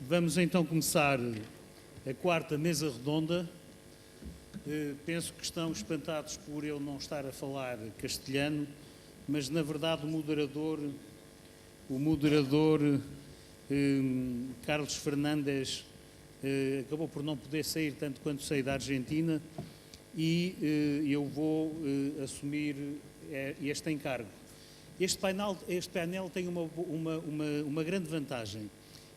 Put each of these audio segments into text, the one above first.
Vamos então começar a quarta mesa redonda. Penso que estão espantados por eu não estar a falar castelhano, mas na verdade o moderador Carlos Fernandes acabou por não poder sair tanto quanto sei da Argentina e eu vou assumir este encargo. Este painel tem uma grande vantagem.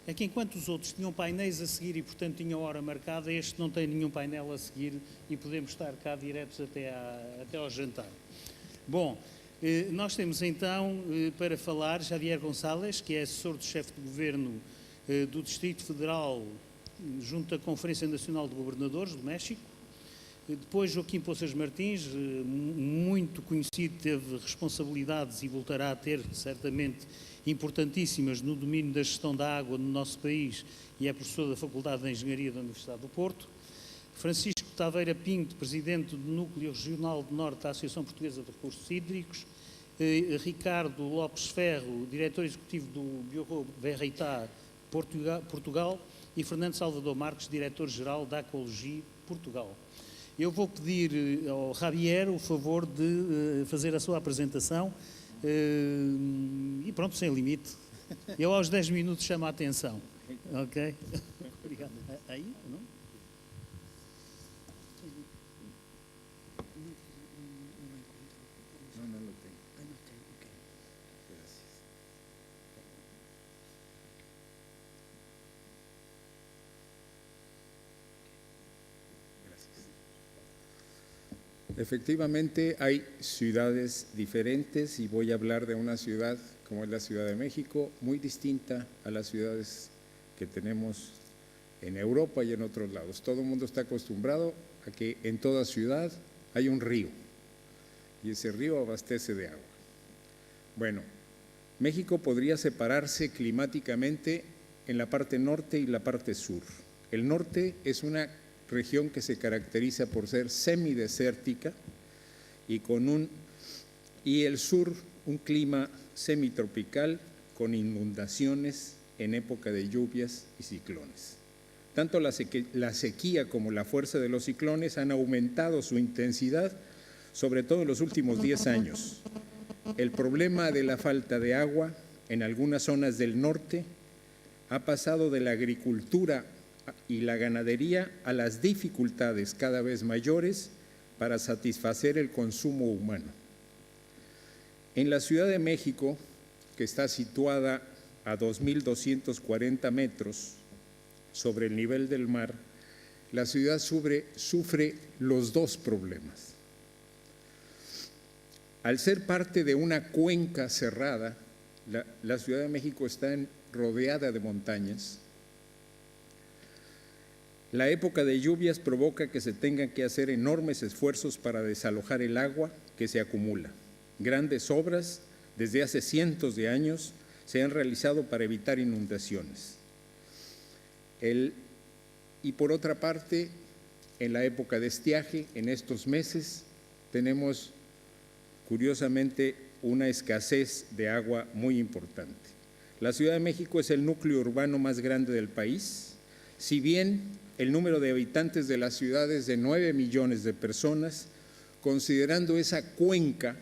É que enquanto os outros tinham painéis a seguir e, portanto, tinham hora marcada, este não tem nenhum painel a seguir e podemos estar cá diretos até ao jantar. Bom, nós temos então para falar Javier Gonçalves, que é assessor do chefe de governo do Distrito Federal junto à Conferência Nacional de Governadores do México. Depois Joaquim Poças Martins, muito conhecido, teve responsabilidades e voltará a ter, certamente, importantíssimas no domínio da gestão da água no nosso país e é professor da Faculdade de Engenharia da Universidade do Porto. Francisco Taveira Pinto, presidente do Núcleo Regional do Norte da Associação Portuguesa de Recursos Hídricos. Ricardo Lopes Ferro, diretor executivo do Bureau Veritas Portugal. E Fernando Salvador Marques, diretor-geral da Ecologia Portugal. Eu vou pedir ao Javier o favor de fazer a sua apresentação e pronto, sem limite. Eu aos 10 minutos chamo a atenção. Ok? Obrigado. Aí, não? Não lo tenho. Ok. Gracias. Efectivamente, hay ciudades diferentes y voy a hablar de una ciudad como es la Ciudad de México, muy distinta a las ciudades que tenemos en Europa y en otros lados. Todo el mundo está acostumbrado a que en toda ciudad hay un río y ese río abastece de agua. Bueno, México podría separarse climáticamente en la parte norte y la parte sur. El norte es una región que se caracteriza por ser semidesértica y el sur un clima semitropical con inundaciones en época de lluvias y ciclones. Tanto la sequía como la fuerza de los ciclones han aumentado su intensidad, sobre todo en los últimos 10 años. El problema de la falta de agua en algunas zonas del norte ha pasado de la agricultura y la ganadería a las dificultades cada vez mayores para satisfacer el consumo humano. En la Ciudad de México, que está situada a 2.240 metros sobre el nivel del mar, la ciudad sufre los dos problemas. Al ser parte de una cuenca cerrada, la Ciudad de México está rodeada de montañas. La época de lluvias provoca que se tengan que hacer enormes esfuerzos para desalojar el agua que se acumula. Grandes obras desde hace cientos de años se han realizado para evitar inundaciones. Y por otra parte, en la época de estiaje, en estos meses, tenemos curiosamente una escasez de agua muy importante. La Ciudad de México es el núcleo urbano más grande del país. Si bien el número de habitantes de la ciudad es de 9 millones de personas, considerando esa cuenca,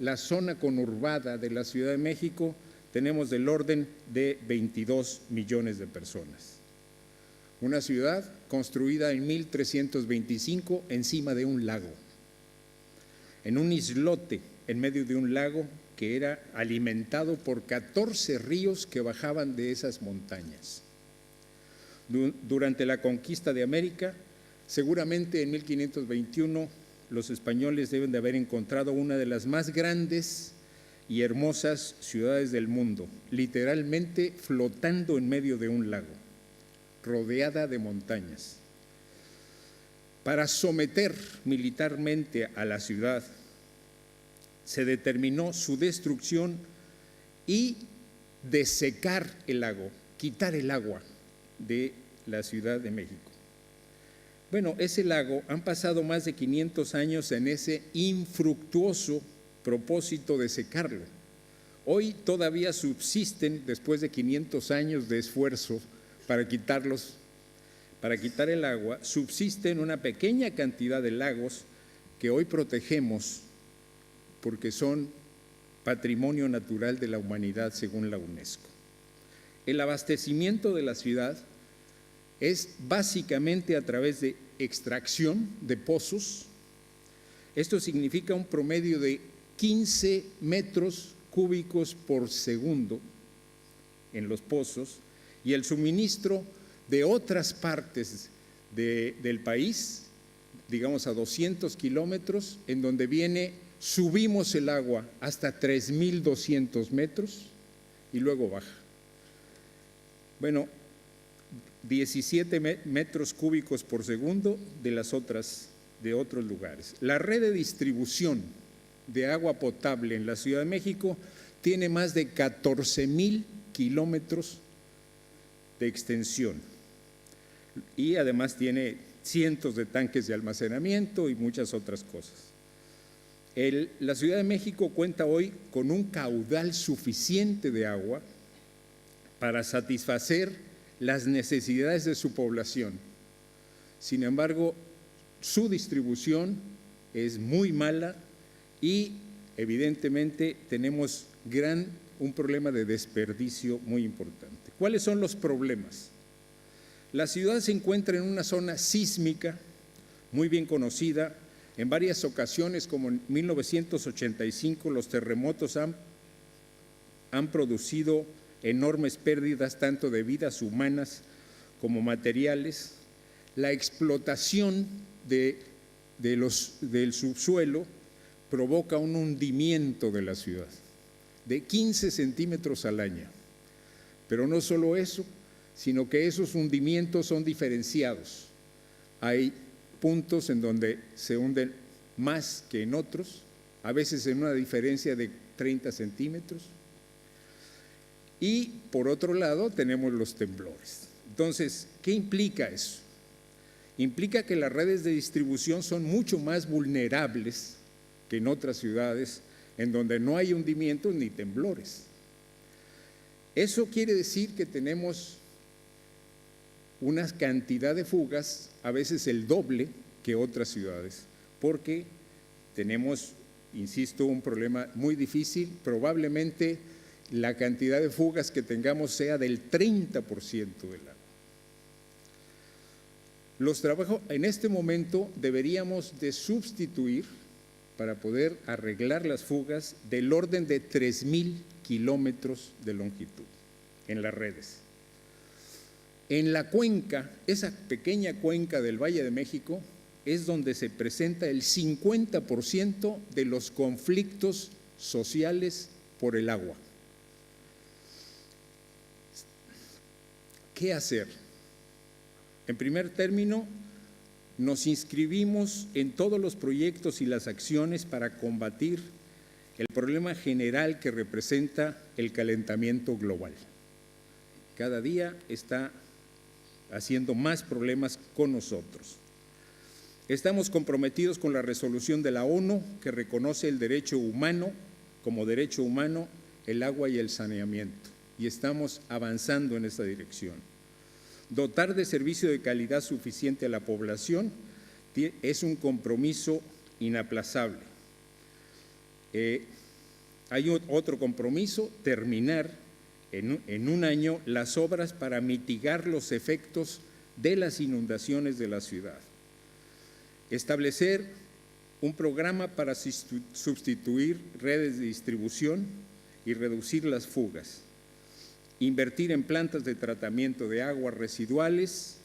la zona conurbada de la Ciudad de México, tenemos del orden de 22 millones de personas. Una ciudad construida en 1325 encima de un lago, en un islote en medio de un lago que era alimentado por 14 ríos que bajaban de esas montañas. Durante la conquista de América, seguramente en 1521, los españoles deben de haber encontrado una de las más grandes y hermosas ciudades del mundo, literalmente flotando en medio de un lago, rodeada de montañas. Para someter militarmente a la ciudad, se determinó su destrucción y desecar el lago, quitar el agua de la Ciudad de México. Bueno, ese lago han pasado más de 500 años en ese infructuoso propósito de secarlo. Hoy todavía subsisten, después de 500 años de esfuerzo para quitar el agua, subsisten una pequeña cantidad de lagos que hoy protegemos porque son patrimonio natural de la humanidad según la UNESCO. El abastecimiento de la ciudad es básicamente a través de extracción de pozos. Esto significa un promedio de 15 metros cúbicos por segundo en los pozos y el suministro de otras partes del país, digamos a 200 kilómetros, en donde subimos el agua hasta 3.200 metros y luego baja. Bueno, 17 metros cúbicos por segundo de otros lugares. La red de distribución de agua potable en la Ciudad de México tiene más de 14,000 kilómetros de extensión y además tiene cientos de tanques de almacenamiento y muchas otras cosas. La Ciudad de México cuenta hoy con un caudal suficiente de agua para satisfacer las necesidades de su población. Sin embargo, su distribución es muy mala y evidentemente tenemos un problema de desperdicio muy importante. ¿Cuáles son los problemas? La ciudad se encuentra en una zona sísmica muy bien conocida. En varias ocasiones, como en 1985, los terremotos han producido enormes pérdidas tanto de vidas humanas como materiales. La explotación del subsuelo provoca un hundimiento de la ciudad de 15 centímetros al año. Pero no solo eso, sino que esos hundimientos son diferenciados. Hay puntos en donde se hunden más que en otros, a veces en una diferencia de 30 centímetros. Y por otro lado tenemos los temblores. Entonces, ¿qué implica eso? Implica que las redes de distribución son mucho más vulnerables que en otras ciudades en donde no hay hundimientos ni temblores. Eso quiere decir que tenemos una cantidad de fugas, a veces el doble que otras ciudades, porque tenemos, insisto, un problema muy difícil. Probablemente la cantidad de fugas que tengamos sea del 30% del agua. Los trabajos en este momento deberíamos de sustituir, para poder arreglar las fugas, del orden de 3,000 kilómetros de longitud en las redes. En la cuenca, esa pequeña cuenca del Valle de México, es donde se presenta el 50% de los conflictos sociales por el agua. ¿Qué hacer? En primer término, nos inscribimos en todos los proyectos y las acciones para combatir el problema general que representa el calentamiento global. Cada día está haciendo más problemas con nosotros. Estamos comprometidos con la resolución de la ONU que reconoce el derecho humano, como derecho humano, el agua y el saneamiento, y estamos avanzando en esa dirección. Dotar de servicio de calidad suficiente a la población es un compromiso inaplazable. Hay otro compromiso: terminar en un año las obras para mitigar los efectos de las inundaciones de la ciudad. Establecer un programa para sustituir redes de distribución y reducir las fugas. Invertir en plantas de tratamiento de aguas residuales.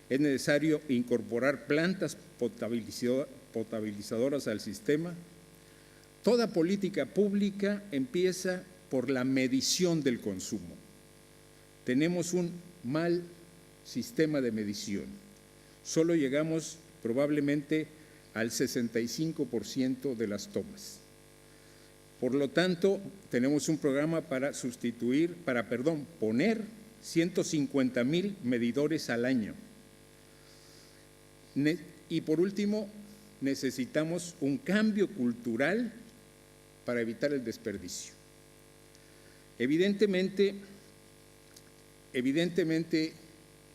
Es necesario incorporar plantas potabilizadoras al sistema. Toda política pública empieza por la medición del consumo. Tenemos un mal sistema de medición. Solo llegamos probablemente al 65% de las tomas. Por lo tanto, tenemos un programa para poner 150,000 medidores al año. Y por último, necesitamos un cambio cultural para evitar el desperdicio. Evidentemente,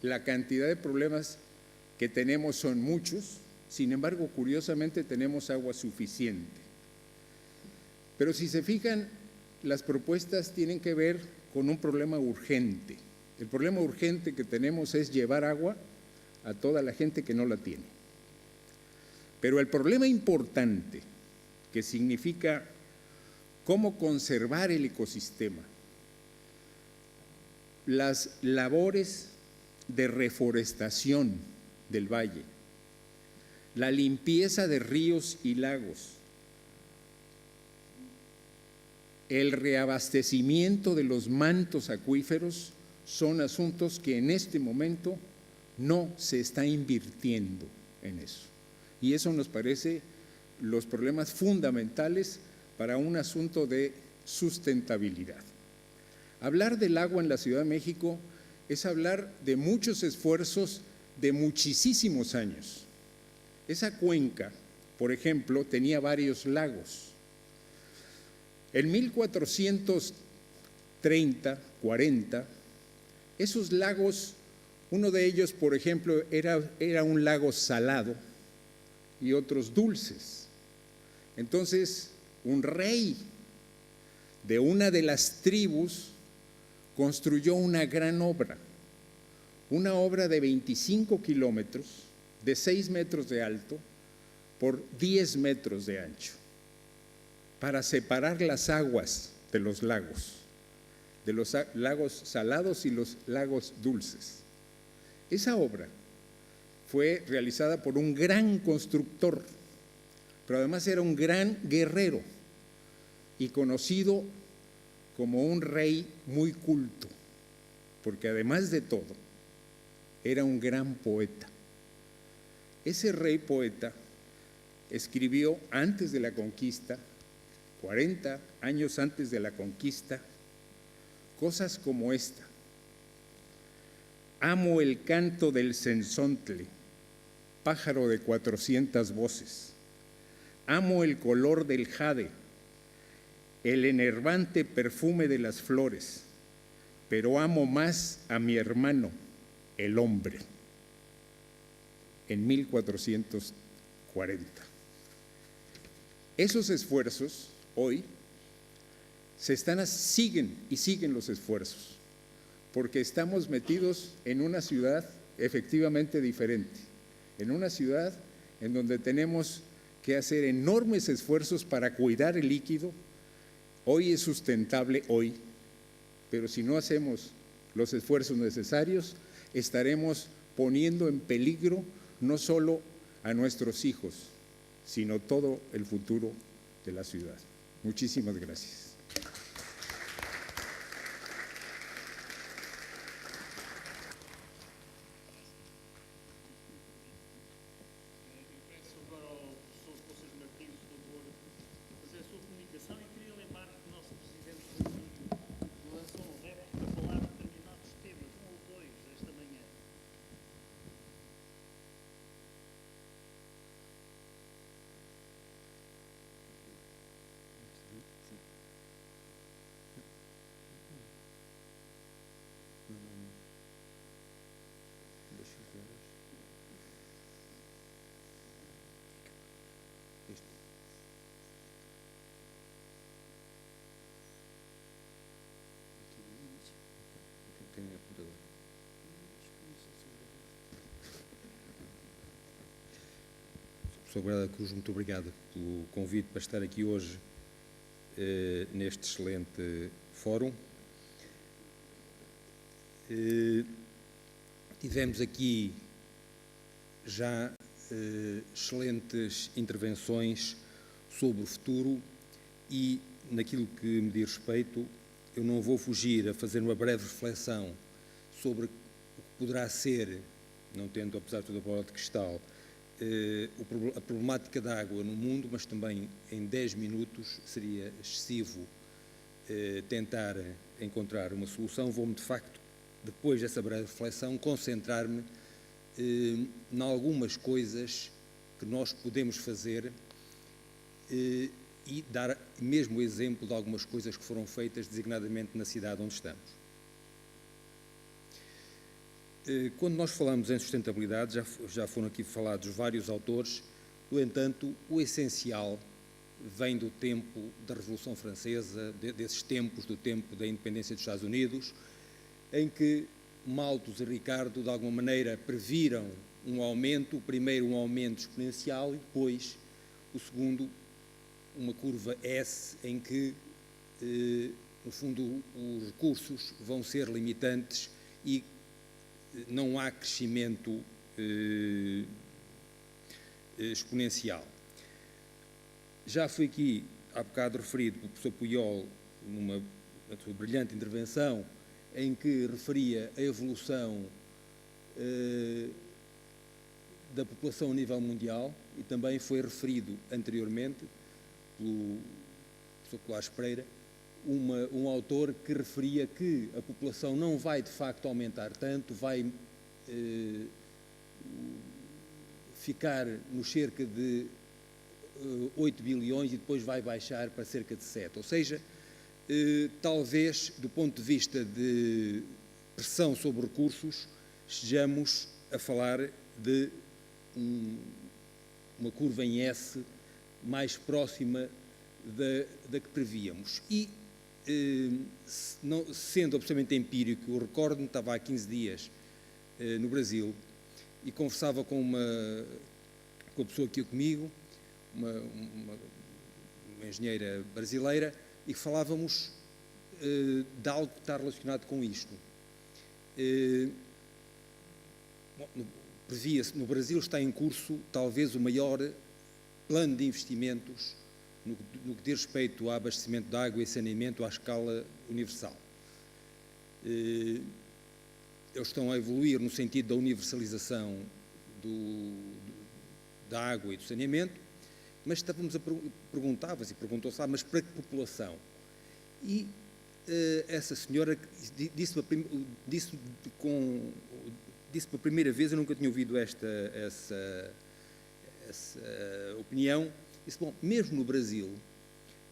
la cantidad de problemas que tenemos son muchos, sin embargo, curiosamente tenemos agua suficiente. Pero si se fijan, las propuestas tienen que ver con un problema urgente. El problema urgente que tenemos es llevar agua a toda la gente que no la tiene. Pero el problema importante, que significa cómo conservar el ecosistema, las labores de reforestación del valle, la limpieza de ríos y lagos, el reabastecimiento de los mantos acuíferos son asuntos que en este momento no se está invirtiendo en eso. Y eso nos parece los problemas fundamentales para un asunto de sustentabilidad. Hablar del agua en la Ciudad de México es hablar de muchos esfuerzos de muchísimos años. Esa cuenca, por ejemplo, tenía varios lagos. En 1430, 40, esos lagos, uno de ellos, por ejemplo, era un lago salado y otros dulces. Entonces, un rey de una de las tribus construyó una gran obra, una obra de 25 kilómetros, de 6 metros de alto por 10 metros de ancho, para separar las aguas de los lagos salados y los lagos dulces. Esa obra fue realizada por un gran constructor, pero además era un gran guerrero y conocido como un rey muy culto, porque además de todo, era un gran poeta. Ese rey poeta escribió antes de la conquista, 40 años antes de la conquista, cosas como esta: amo el canto del cenzontle, pájaro de 400 voces, amo el color del jade, el enervante perfume de las flores, pero amo más a mi hermano, el hombre. En 1440. Esos esfuerzos hoy siguen los esfuerzos, porque estamos metidos en una ciudad efectivamente diferente, en una ciudad en donde tenemos que hacer enormes esfuerzos para cuidar el líquido. Hoy es sustentable, pero si no hacemos los esfuerzos necesarios, estaremos poniendo en peligro no solo a nuestros hijos, sino todo el futuro de la ciudad. Muchísimas gracias. Professor Guarda Cruz, muito obrigado pelo convite para estar aqui hoje neste excelente fórum. Tivemos aqui já excelentes intervenções sobre o futuro e, naquilo que me diz respeito, eu não vou fugir a fazer uma breve reflexão sobre o que poderá ser, não tendo, apesar de toda a bola de cristal, a problemática da água no mundo, mas também em 10 minutos seria excessivo tentar encontrar uma solução. Vou-me, de facto, depois dessa breve reflexão, concentrar-me em algumas coisas que nós podemos fazer e dar mesmo o exemplo de algumas coisas que foram feitas designadamente na cidade onde estamos. Quando nós falamos em sustentabilidade, já foram aqui falados vários autores, no entanto, o essencial vem do tempo da Revolução Francesa, desses tempos, do tempo da independência dos Estados Unidos, em que Malthus e Ricardo, de alguma maneira, previram um aumento, o primeiro um aumento exponencial e depois, o segundo, uma curva S, em que, no fundo, os recursos vão ser limitantes e não há crescimento exponencial. Já foi aqui, há bocado referido pelo professor Puyol, numa sua brilhante intervenção, em que referia a evolução da população a nível mundial, e também foi referido anteriormente pelo professor Colares Pereira, um autor que referia que a população não vai de facto aumentar tanto, vai ficar nos cerca de 8 bilhões e depois vai baixar para cerca de 7. Ou seja, talvez do ponto de vista de pressão sobre recursos estejamos a falar de uma curva em S mais próxima da que prevíamos. E, sendo absolutamente empírico, eu recordo-me, estava há 15 dias no Brasil e conversava com a pessoa que ia comigo, uma engenheira brasileira, e falávamos de algo que está relacionado com isto. Previa-se, no Brasil está em curso talvez o maior plano de investimentos no que diz respeito ao abastecimento de água e saneamento à escala universal. Eles estão a evoluir no sentido da universalização da água e do saneamento, mas estávamos a perguntava-se e perguntou-se, mas para que população? E essa senhora disse pela primeira vez, eu nunca tinha ouvido essa opinião, disse, bom, mesmo no Brasil,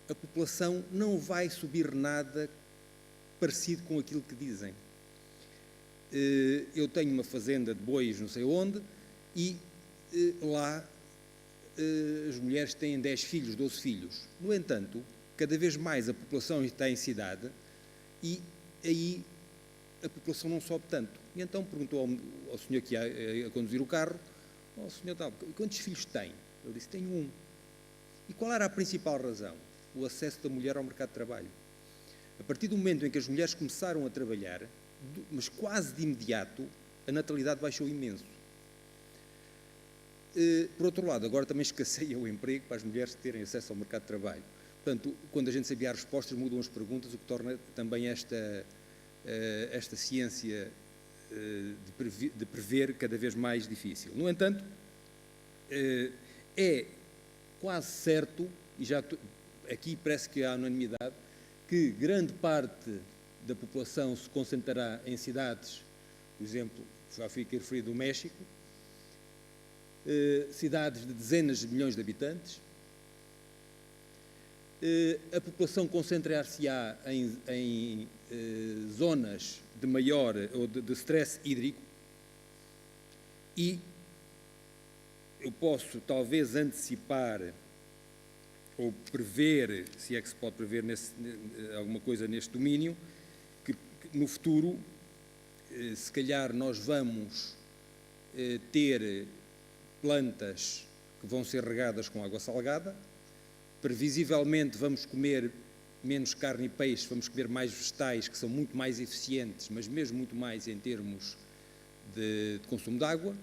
a população não vai subir nada parecido com aquilo que dizem. Eu tenho uma fazenda de bois não sei onde e lá as mulheres têm 10 filhos, 12 filhos. No entanto, cada vez mais a população está em cidade e aí a população não sobe tanto. E então perguntou ao senhor que ia a conduzir o carro, senhor, quantos filhos tem? Ele disse, tenho um. E qual era a principal razão? O acesso da mulher ao mercado de trabalho. A partir do momento em que as mulheres começaram a trabalhar, mas quase de imediato, a natalidade baixou imenso. Por outro lado, agora também escasseia o emprego para as mulheres terem acesso ao mercado de trabalho. Portanto, quando a gente sabia as respostas, mudam as perguntas, o que torna também esta ciência de prever cada vez mais difícil. No entanto, é quase certo, e já aqui parece que há unanimidade, que grande parte da população se concentrará em cidades, por exemplo, já foi aqui referido o México, cidades de dezenas de milhões de habitantes. A população concentrar-se-á em zonas de maior ou de stress hídrico e eu posso talvez antecipar ou prever, se é que se pode prever alguma coisa neste domínio, que no futuro, se calhar nós vamos ter plantas que vão ser regadas com água salgada, previsivelmente vamos comer menos carne e peixe, vamos comer mais vegetais que são muito mais eficientes, mas mesmo muito mais em termos de consumo de água,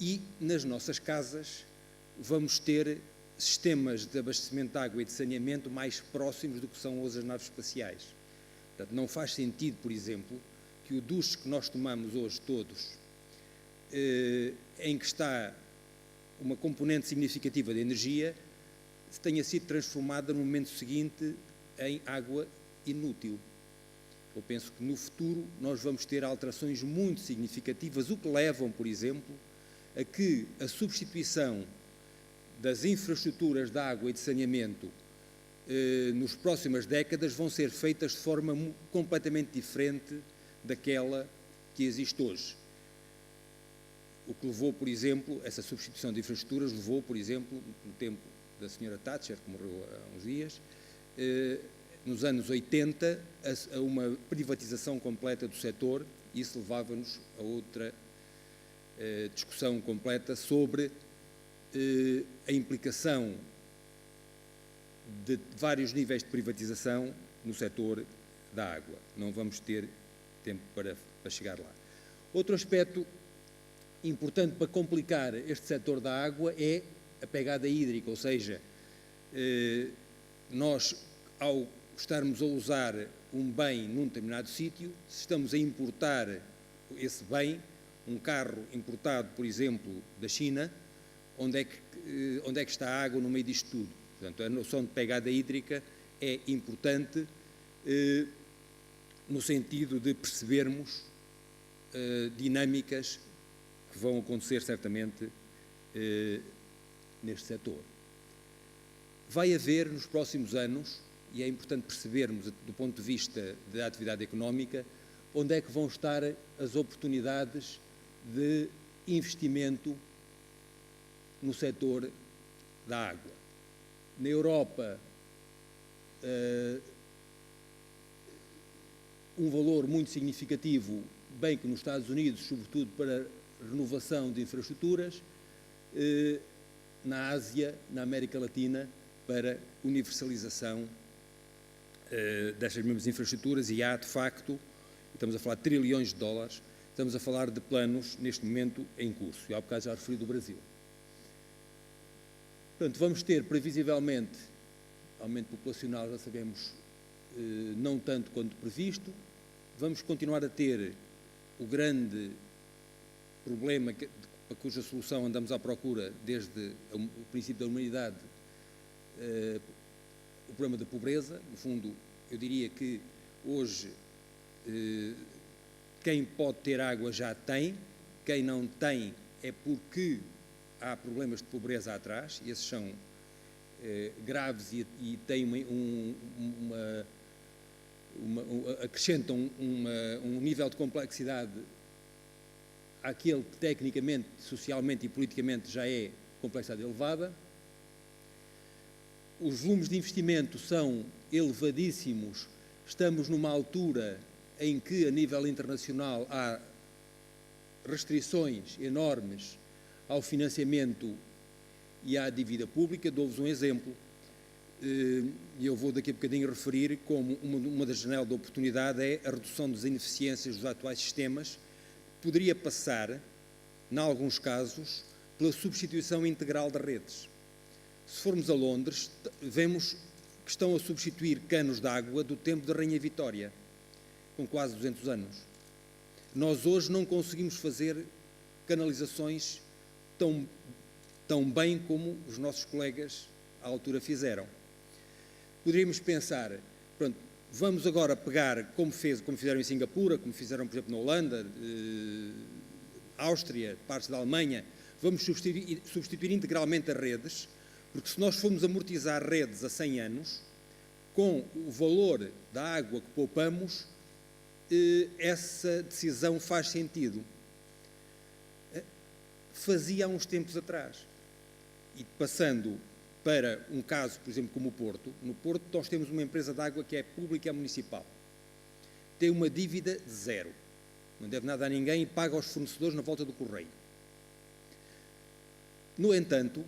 e nas nossas casas vamos ter sistemas de abastecimento de água e de saneamento mais próximos do que são hoje as naves espaciais. Portanto, não faz sentido, por exemplo, que o duche que nós tomamos hoje todos, em que está uma componente significativa de energia, tenha sido transformada no momento seguinte em água inútil. Eu penso que no futuro nós vamos ter alterações muito significativas, o que levam, por exemplo, a que a substituição das infraestruturas de água e de saneamento nas próximas décadas vão ser feitas de forma completamente diferente daquela que existe hoje. O que levou, por exemplo, essa substituição de infraestruturas levou, por exemplo, no tempo da senhora Thatcher, que morreu há uns dias, nos anos 80, a uma privatização completa do setor. Isso levava-nos a outra discussão completa sobre a implicação de vários níveis de privatização no setor da água. Não vamos ter tempo para chegar lá. Outro aspecto importante para complicar este setor da água é a pegada hídrica, ou seja, nós, ao estarmos a usar um bem num determinado sítio, se estamos a importar esse bem, um carro importado, por exemplo, da China, onde é que está a água no meio disto tudo? Portanto, a noção de pegada hídrica é importante no sentido de percebermos dinâmicas que vão acontecer certamente neste setor. Vai haver nos próximos anos, e é importante percebermos do ponto de vista da atividade económica, onde é que vão estar as oportunidades de investimento no setor da água. Na Europa, um valor muito significativo, bem que nos Estados Unidos, sobretudo para renovação de infraestruturas, na Ásia, na América Latina, para universalização destas mesmas infraestruturas, e há, de facto, estamos a falar de trilhões de dólares, estamos a falar de planos, neste momento, em curso, e há bocado já referi do Brasil. Portanto, vamos ter, previsivelmente, aumento populacional, já sabemos, não tanto quanto previsto, vamos continuar a ter o grande problema para cuja solução andamos à procura desde o princípio da humanidade, o problema da pobreza. No fundo, eu diria que hoje quem pode ter água já tem, quem não tem é porque há problemas de pobreza atrás, e esses são graves e têm acrescentam um nível de complexidade àquele que tecnicamente, socialmente e politicamente já é complexidade elevada. Os volumes de investimento são elevadíssimos, estamos numa altura em que a nível internacional há restrições enormes ao financiamento e à dívida pública. Dou-vos um exemplo, e eu vou daqui a bocadinho referir como uma das janelas de oportunidade é a redução das ineficiências dos atuais sistemas, que poderia passar, em alguns casos, pela substituição integral de redes. Se formos a Londres, vemos que estão a substituir canos de água do tempo da Rainha Vitória, com quase 200 anos. Nós hoje não conseguimos fazer canalizações tão bem como os nossos colegas à altura fizeram. Poderíamos pensar, pronto, vamos agora pegar, como fizeram em Singapura, como fizeram, por exemplo, na Holanda, Áustria, partes da Alemanha, vamos substituir integralmente as redes, porque se nós formos amortizar redes a 100 anos, com o valor da água que poupamos, essa decisão faz sentido. Fazia há uns tempos atrás. E passando para um caso, por exemplo, como o Porto, no Porto nós temos uma empresa de água que é pública e é municipal. Tem uma dívida de zero. Não deve nada a ninguém e paga aos fornecedores na volta do correio. No entanto,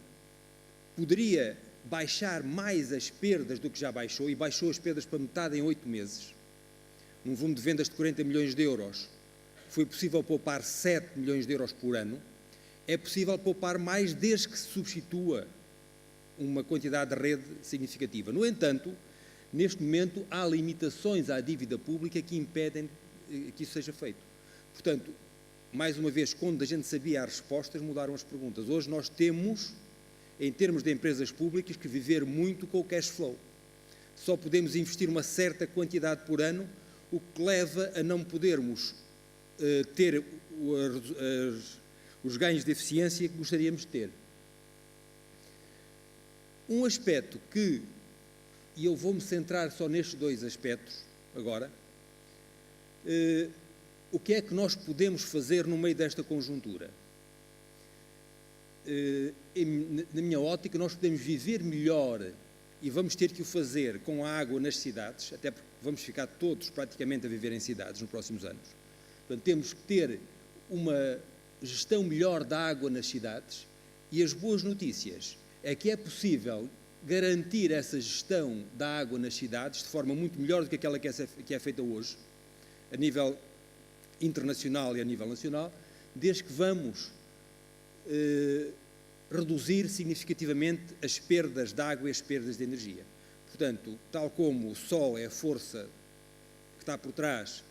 poderia baixar mais as perdas do que já baixou, e baixou as perdas para metade em 8 meses. Num volume de vendas de 40 milhões de euros, foi possível poupar 7 milhões de euros por ano. É possível poupar mais desde que se substitua uma quantidade de rede significativa. No entanto, neste momento, há limitações à dívida pública que impedem que isso seja feito. Portanto, mais uma vez, quando a gente sabia as respostas, mudaram as perguntas. Hoje nós temos, em termos de empresas públicas, que viver muito com o cash flow. Só podemos investir uma certa quantidade por ano, o que leva a não podermos ter os ganhos de eficiência que gostaríamos de ter. Um aspecto que, e eu vou-me centrar só nestes dois aspectos agora, o que é que nós podemos fazer no meio desta conjuntura? Na minha ótica, nós podemos viver melhor e vamos ter que o fazer com a água nas cidades, até porque vamos ficar todos praticamente a viver em cidades nos próximos anos. Portanto, temos que ter uma gestão melhor da água nas cidades, e as boas notícias é que é possível garantir essa gestão da água nas cidades de forma muito melhor do que aquela que é feita hoje, a nível internacional e a nível nacional, desde que vamos reduzir significativamente as perdas de água e as perdas de energia. Portanto, tal como o Sol é a força que está por trás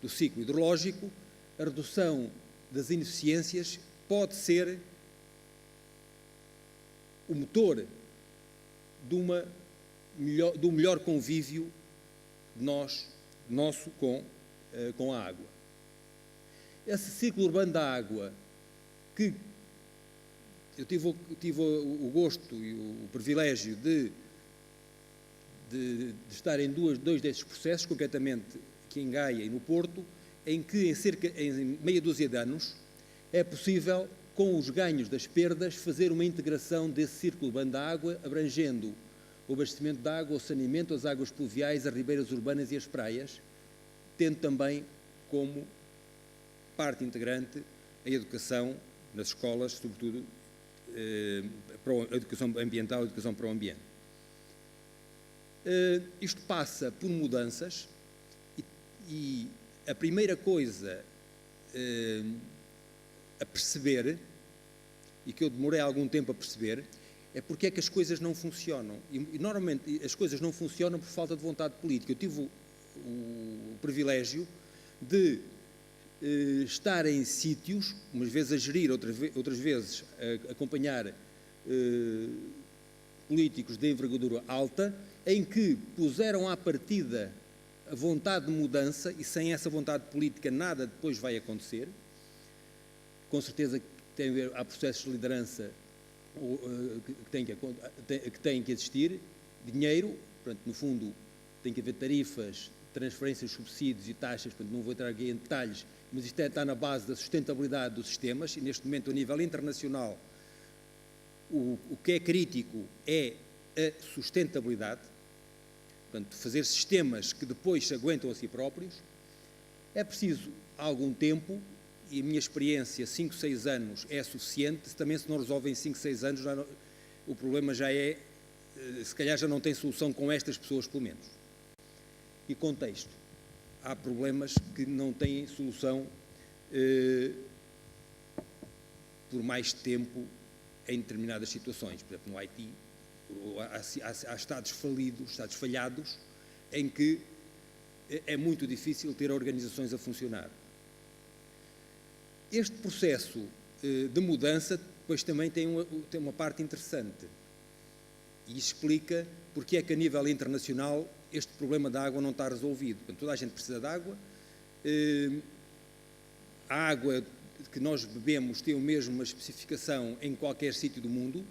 do ciclo hidrológico, a redução das ineficiências pode ser o motor do melhor convívio nosso com a água. Esse ciclo urbano da água, que eu tive o gosto e o privilégio de estar em dois desses processos, concretamente aqui em Gaia e no Porto, em que em meia dúzia de anos é possível, com os ganhos das perdas, fazer uma integração desse círculo urbano da água, abrangendo o abastecimento de água, o saneamento, as águas pluviais, as ribeiras urbanas e as praias, tendo também como parte integrante a educação nas escolas, sobretudo a educação ambiental, a educação para o ambiente. Isto passa por mudanças e a primeira coisa a perceber, e que eu demorei algum tempo a perceber, é porque é que as coisas não funcionam. E normalmente as coisas não funcionam por falta de vontade política. Eu tive o privilégio de estar em sítios, umas vezes a gerir, outras vezes a acompanhar políticos de envergadura alta, em que puseram à partida a vontade de mudança, e sem essa vontade política nada depois vai acontecer. Com certeza que há processos de liderança que têm que existir, dinheiro, portanto, no fundo tem que haver tarifas, transferências, subsídios e taxas, portanto não vou entrar aqui em detalhes, mas isto está na base da sustentabilidade dos sistemas, e neste momento, a nível internacional, o que é crítico é a sustentabilidade, portanto, fazer sistemas que depois se aguentam a si próprios. É preciso algum tempo, e a minha experiência, 5, 6 anos, é suficiente. Também, se não resolve em 5, 6 anos, o problema já é, se calhar já não tem solução com estas pessoas, pelo menos. E contexto. Há problemas que não têm solução por mais tempo em determinadas situações. Por exemplo, no Haiti, há estados falidos, estados falhados, em que é muito difícil ter organizações a funcionar. Este processo de mudança depois também tem uma parte interessante e explica porque é que a nível internacional este problema da água não está resolvido. Portanto, toda a gente precisa de água, a água que nós bebemos tem o mesmo uma especificação em qualquer sítio do mundo.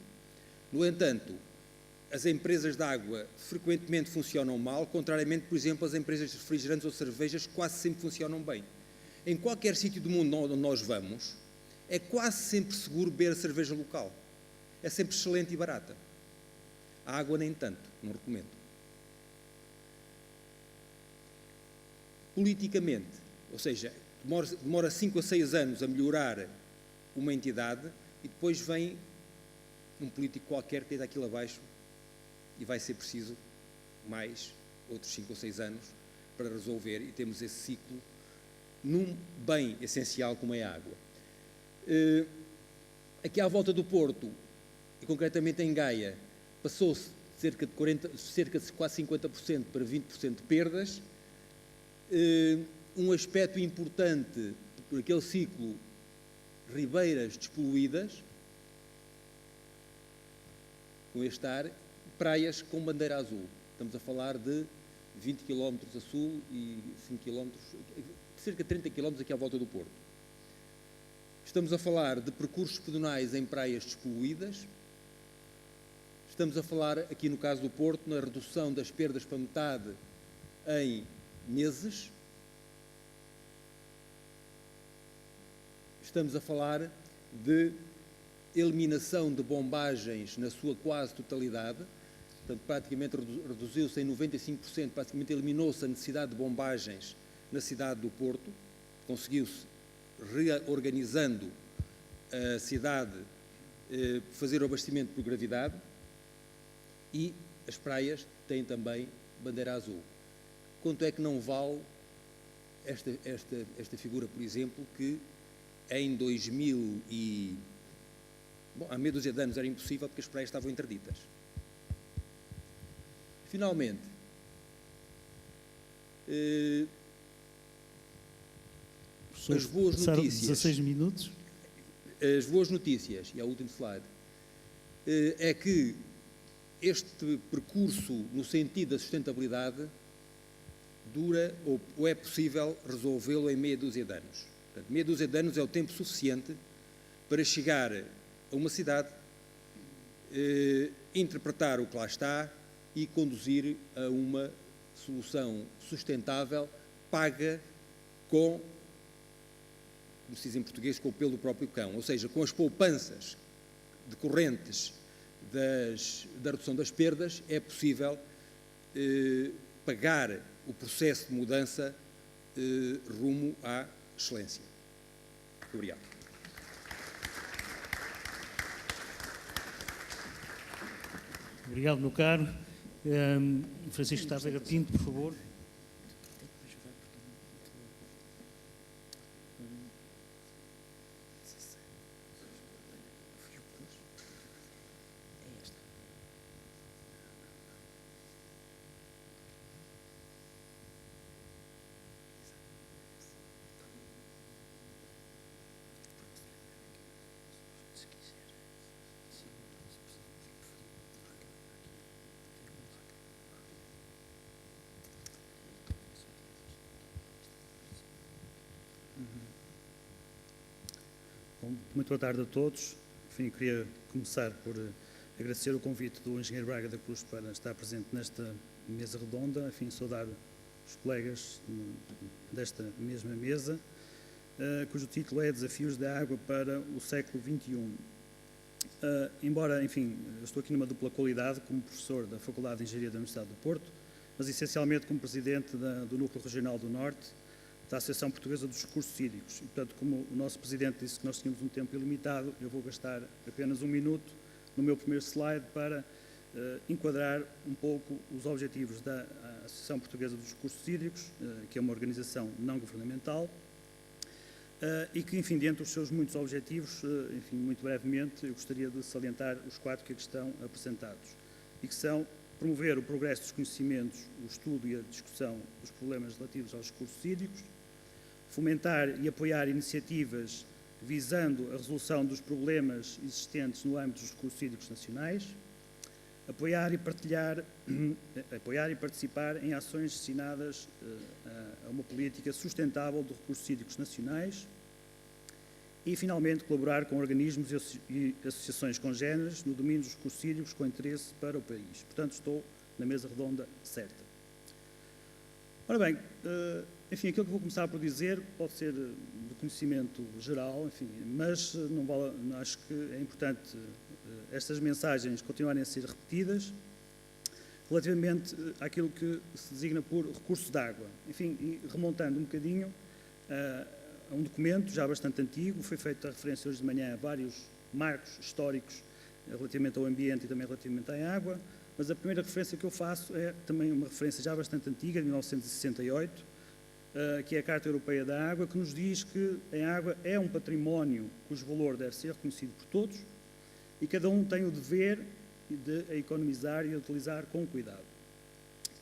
No entanto, as empresas de água frequentemente funcionam mal, contrariamente, por exemplo, às empresas de refrigerantes ou cervejas, que quase sempre funcionam bem. Em qualquer sítio do mundo onde nós vamos, é quase sempre seguro beber a cerveja local. É sempre excelente e barata. A água nem tanto, não recomendo. Politicamente, ou seja, demora 5 a 6 anos a melhorar uma entidade e depois vem um político qualquer que deita aquilo abaixo e vai ser preciso mais outros 5 ou 6 anos para resolver, e temos esse ciclo num bem essencial como é a água. Aqui à volta do Porto, e concretamente em Gaia, passou-se cerca de quase 50% para 20% de perdas. Um aspecto importante por aquele ciclo, ribeiras despoluídas, com este ar, praias com bandeira azul. Estamos a falar de 20 km a sul e 5 km, cerca de 30 km aqui à volta do Porto. Estamos a falar de percursos pedonais em praias despoluídas. Estamos a falar, aqui no caso do Porto, na redução das perdas para metade em meses. Estamos a falar de eliminação de bombagens na sua quase totalidade. Portanto, praticamente reduziu-se em 95%, praticamente eliminou-se a necessidade de bombagens na cidade do Porto. Conseguiu-se, reorganizando a cidade, fazer o abastecimento por gravidade. E as praias têm também bandeira azul. Quanto é que não vale esta figura, por exemplo, que em 2000 e... Bom, há meia dúzia de anos era impossível porque as praias estavam interditas. Finalmente, as boas notícias... 16 minutos. As boas notícias, e é o último slide, é que este percurso no sentido da sustentabilidade dura, ou é possível resolvê-lo em meia dúzia de anos. Portanto, meia dúzia de anos é o tempo suficiente para chegar a uma cidade, interpretar o que lá está e conduzir a uma solução sustentável, paga com, como se diz em português, com o pelo do próprio cão, ou seja, com as poupanças decorrentes da redução das perdas, é possível pagar o processo de mudança rumo à excelência. Muito obrigado. Obrigado, meu caro. Francisco Tárrega Pinto, por favor. Bom, muito boa tarde a todos. Enfim, queria começar por agradecer o convite do engenheiro Braga da Cruz para estar presente nesta mesa redonda, enfim, saudar os colegas desta mesma mesa, cujo título é Desafios da Água para o século XXI. Embora, enfim, eu estou aqui numa dupla qualidade como professor da Faculdade de Engenharia da Universidade do Porto, mas essencialmente como presidente do Núcleo Regional do Norte, da Associação Portuguesa dos Recursos Hídricos. E, portanto, como o nosso Presidente disse que nós tínhamos um tempo ilimitado, eu vou gastar apenas um minuto no meu primeiro slide para enquadrar um pouco os objetivos da Associação Portuguesa dos Recursos Hídricos, que é uma organização não governamental, e que, enfim, dentre os seus muitos objetivos, enfim, muito brevemente, eu gostaria de salientar os 4 que aqui estão apresentados, e que são promover o progresso dos conhecimentos, o estudo e a discussão dos problemas relativos aos recursos hídricos, fomentar e apoiar iniciativas visando a resolução dos problemas existentes no âmbito dos recursos hídricos nacionais, apoiar e participar em ações destinadas a uma política sustentável de recursos hídricos nacionais e, finalmente, colaborar com organismos e associações congêneres no domínio dos recursos hídricos com interesse para o país. Portanto, estou na mesa redonda certa. Ora bem, enfim, aquilo que vou começar por dizer pode ser de conhecimento geral, enfim, mas não vale, acho que é importante estas mensagens continuarem a ser repetidas relativamente àquilo que se designa por recurso de água. Enfim, e remontando um bocadinho a um documento já bastante antigo, foi feita referência hoje de manhã a vários marcos históricos relativamente ao ambiente e também relativamente à água, mas a primeira referência que eu faço é também uma referência já bastante antiga, de 1968, que é a Carta Europeia da Água, que nos diz que a água é um património cujo valor deve ser reconhecido por todos e cada um tem o dever de a economizar e a utilizar com cuidado.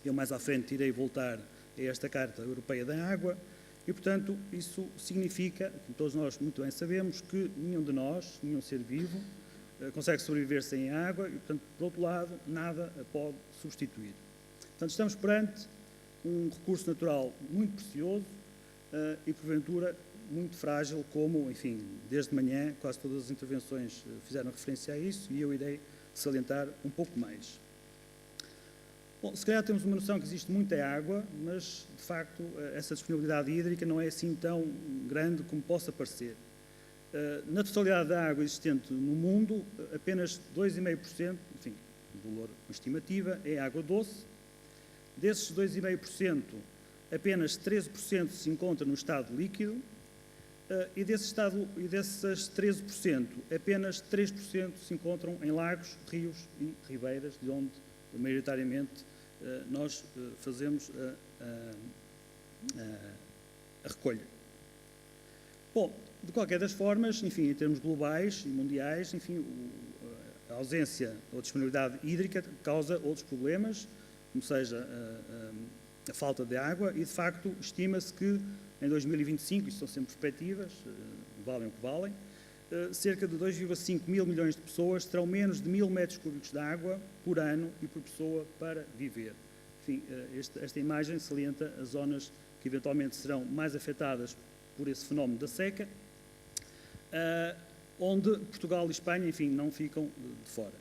Eu mais à frente irei voltar a esta Carta Europeia da Água e, portanto, isso significa, como todos nós muito bem sabemos, que nenhum de nós, nenhum ser vivo, consegue sobreviver sem água e, portanto, por outro lado, nada a pode substituir. Portanto, estamos perante um recurso natural muito precioso e, porventura, muito frágil, como, enfim, desde manhã, quase todas as intervenções fizeram referência a isso e eu irei salientar um pouco mais. Bom, se calhar temos uma noção que existe muita água, mas, de facto, essa disponibilidade hídrica não é assim tão grande como possa parecer. Na totalidade da água existente no mundo, apenas 2,5%, enfim, um valor, uma estimativa, é água doce. Desses 2,5%, apenas 13% se encontra no estado líquido, e desses 13%, apenas 3% se encontram em lagos, rios e ribeiras, de onde, maioritariamente, nós fazemos a recolha. Bom, de qualquer das formas, enfim, em termos globais e mundiais, enfim, a ausência ou disponibilidade hídrica causa outros problemas, como seja a falta de água, e de facto estima-se que em 2025, isto são sempre perspectivas, valem o que valem, cerca de 2,5 mil milhões de pessoas terão menos de 1.000 metros cúbicos de água por ano e por pessoa para viver. Enfim, esta imagem salienta as zonas que eventualmente serão mais afetadas por esse fenómeno da seca, onde Portugal e Espanha, enfim, não ficam de fora.